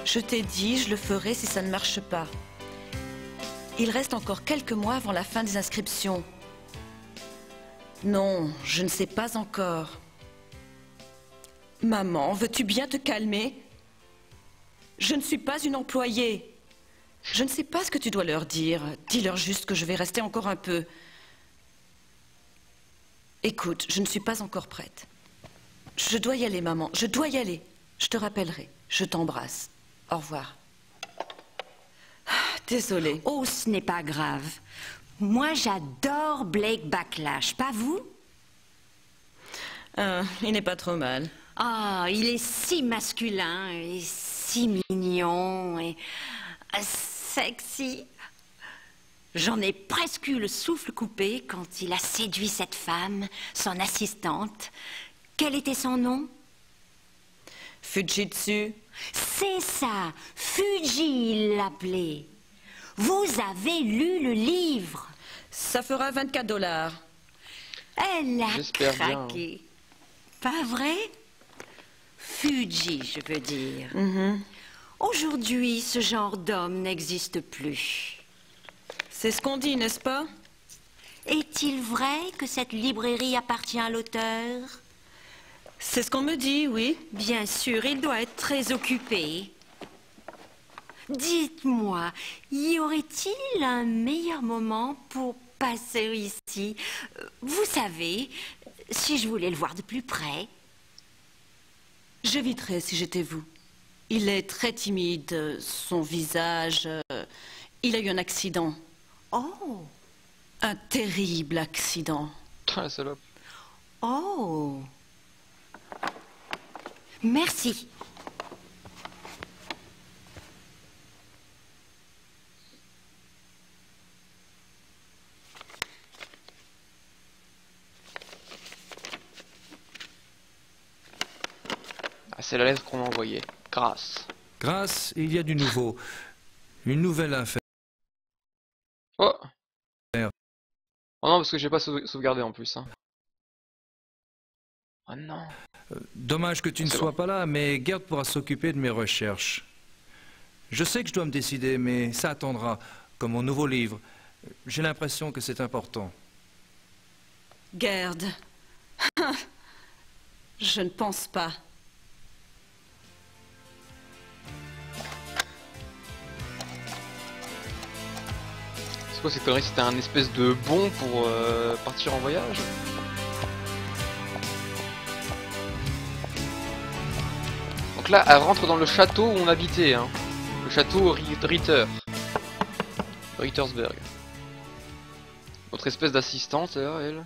Je t'ai dit, je le ferai si ça ne marche pas. Il reste encore quelques mois avant la fin des inscriptions. Non, je ne sais pas encore. Maman, veux-tu bien te calmer? Je ne suis pas une employée. Je ne sais pas ce que tu dois leur dire. Dis-leur juste que je vais rester encore un peu. Écoute, je ne suis pas encore prête. Je dois y aller, maman. Je dois y aller. Je te rappellerai. Je t'embrasse. Au revoir. Désolée. Oh, ce n'est pas grave. Moi, j'adore Blake Backlash. Pas vous? Il n'est pas trop mal. Ah, il est si masculin et si mignon et sexy. J'en ai presque eu le souffle coupé quand il a séduit cette femme, son assistante. Quel était son nom? Fujitsu. C'est ça, Fuji, il l'appelait. Vous avez lu le livre? Ça fera 24 $. Elle a J'espère craqué. bien. Pas vrai? Fuji, je veux dire. Aujourd'hui, ce genre d'homme n'existe plus. C'est ce qu'on dit, n'est-ce pas? Est-il vrai que cette librairie appartient à l'auteur? C'est ce qu'on me dit, oui. Bien sûr, il doit être très occupé. Dites-moi, y aurait-il un meilleur moment pour passer ici? Vous savez, si je voulais le voir de plus près. J'éviterais si j'étais vous. Il est très timide, son visage... il a eu un accident. Oh! Un terrible accident. Ah, la salope. Oh! Merci. Ah, c'est la lettre qu'on m'a envoyée. Grâce. Grâce, il y a du nouveau. Une nouvelle affaire. Oh! Oh non, parce que j'ai pas sauvegardé en plus. Hein. Oh non. Dommage que tu ne sois pas là, mais Gerd pourra s'occuper de mes recherches. Je sais que je dois me décider, mais ça attendra, comme mon nouveau livre. J'ai l'impression que c'est important. Gerd. Je ne pense pas. C'est quoi cette connerie? C'était un espèce de bon pour partir en voyage? Donc là, elle rentre dans le château où on habitait, hein. Le château Rittersberg. Autre espèce d'assistante, là, elle.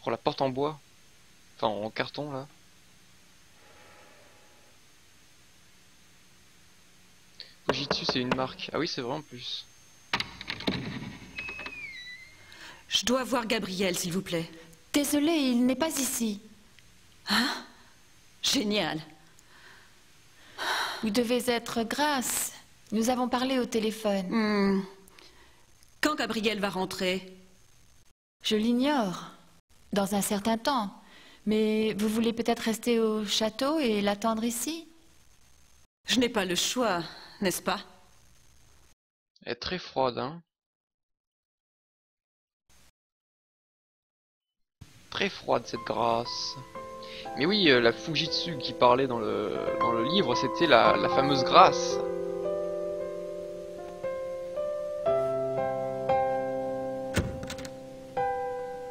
Oh, la porte en bois. Enfin, en carton, là. Fujitsu, c'est une marque. Ah oui, c'est vrai en plus. Je dois voir Gabriel, s'il vous plaît. Désolée, il n'est pas ici. Hein? Génial. Vous devez être Grâce. Nous avons parlé au téléphone. Quand Gabriel va rentrer? Je l'ignore. Dans un certain temps. Mais vous voulez peut-être rester au château et l'attendre ici? Je n'ai pas le choix, n'est-ce pas? Elle est très froide, hein. Très froide cette Grâce. Mais oui, la Fujitsu qui parlait dans le livre, c'était la fameuse Grâce.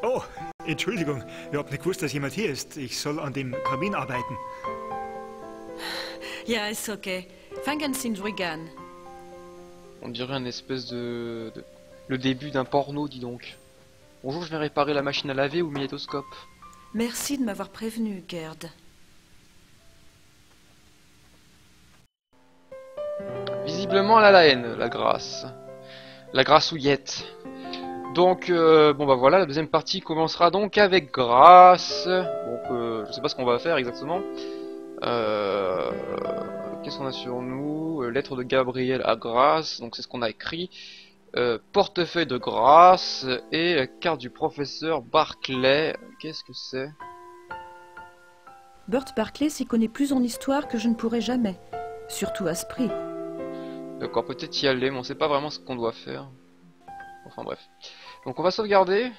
Oh, Entschuldigung, ich habe nicht gewusst, dass jemand hier ist. Ich soll an dem Kamin arbeiten. Ja, ist okay. Fangen Sie ruhig an. On dirait un espèce de... Le début d'un porno, dis donc. Bonjour, je vais réparer la machine à laver ou le magnétoscope. Merci de m'avoir prévenu, Gerd. Visiblement, elle a la haine, la grâce. La grassouillette. Donc, bon bah voilà, la deuxième partie commencera donc avec Grâce. Donc, je sais pas ce qu'on va faire exactement. Qu'est-ce qu'on a sur nous? Lettre de Gabriel à Grâce, donc c'est ce qu'on a écrit. Portefeuille de Grâce et carte du professeur Barclay. Qu'est-ce que c'est? Burt Barclay s'y connaît plus en histoire que je ne pourrais jamais. Surtout à ce prix. D'accord, peut-être y aller, mais on sait pas vraiment ce qu'on doit faire. Enfin bref. Donc on va sauvegarder.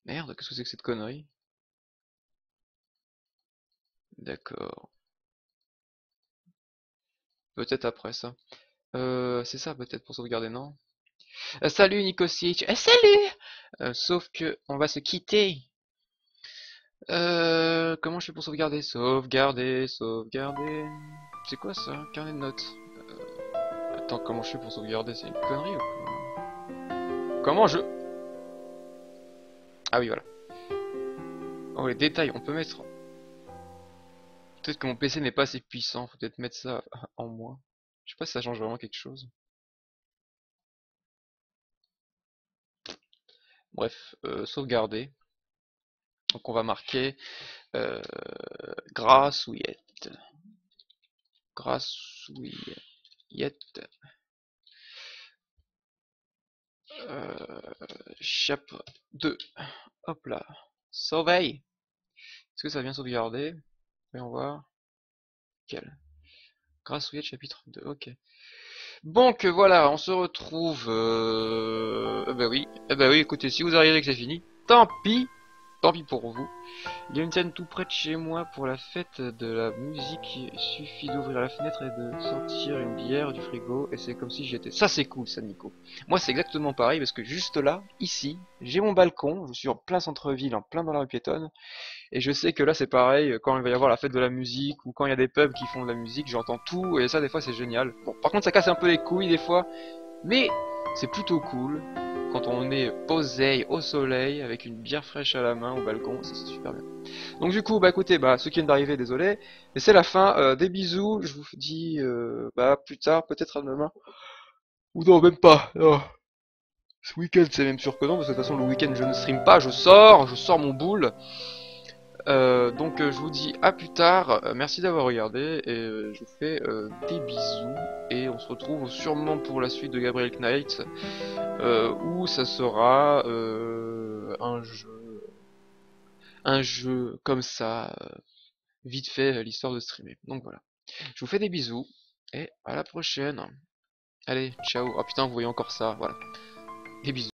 Merde, qu'est-ce que c'est que cette connerie? D'accord. Peut-être après ça. C'est ça peut-être pour sauvegarder, non? Salut Nikosic. Salut. Sauf que on va se quitter. Comment je fais pour sauvegarder? Sauvegarder. C'est quoi ça? Carnet de notes. Attends, comment je fais pour sauvegarder? C'est une connerie ou quoi? Comment je... Ah oui, voilà. Oh, les détails, on peut mettre... Peut-être que mon PC n'est pas assez puissant, faut peut-être mettre ça en moins. Je sais pas si ça change vraiment quelque chose. Bref, sauvegarder. Donc on va marquer Grassouillette. Grassouillette. Chapitre 2. Hop là. Sauveille. Est-ce que ça vient sauvegarder? Voyons voir. Quel? Grassouillette chapitre 2. Ok. Donc voilà, on se retrouve. Bah oui. Bah oui, écoutez, si vous arrivez que c'est fini, tant pis. Tant pis pour vous. Il y a une scène tout près de chez moi pour la fête de la musique. Il suffit d'ouvrir la fenêtre et de sortir une bière du frigo et c'est comme si j'étais... Ça c'est cool ça Nico. Moi c'est exactement pareil parce que juste là, ici, j'ai mon balcon. Je suis en plein centre-ville, en plein dans la rue piétonne. Et je sais que là c'est pareil, quand il va y avoir la fête de la musique ou quand il y a des pubs qui font de la musique, j'entends tout et ça des fois c'est génial. Bon, par contre ça casse un peu les couilles des fois, mais c'est plutôt cool. Quand on est posé au soleil avec une bière fraîche à la main au balcon, c'est super bien. Donc du coup, bah écoutez, bah ceux qui viennent d'arriver, désolé, mais c'est la fin. Des bisous, je vous dis bah plus tard, peut-être à demain. Ou non, même pas. Oh. Ce week-end, c'est même sûr que non, parce que de toute façon le week-end je ne stream pas, je sors mon boule. Donc je vous dis à plus tard, merci d'avoir regardé et je vous fais des bisous et on se retrouve sûrement pour la suite de Gabriel Knight où ça sera un jeu comme ça, vite fait l'histoire de streamer. Donc voilà, je vous fais des bisous et à la prochaine. Allez, ciao. Ah putain, vous voyez encore ça, voilà. Des bisous.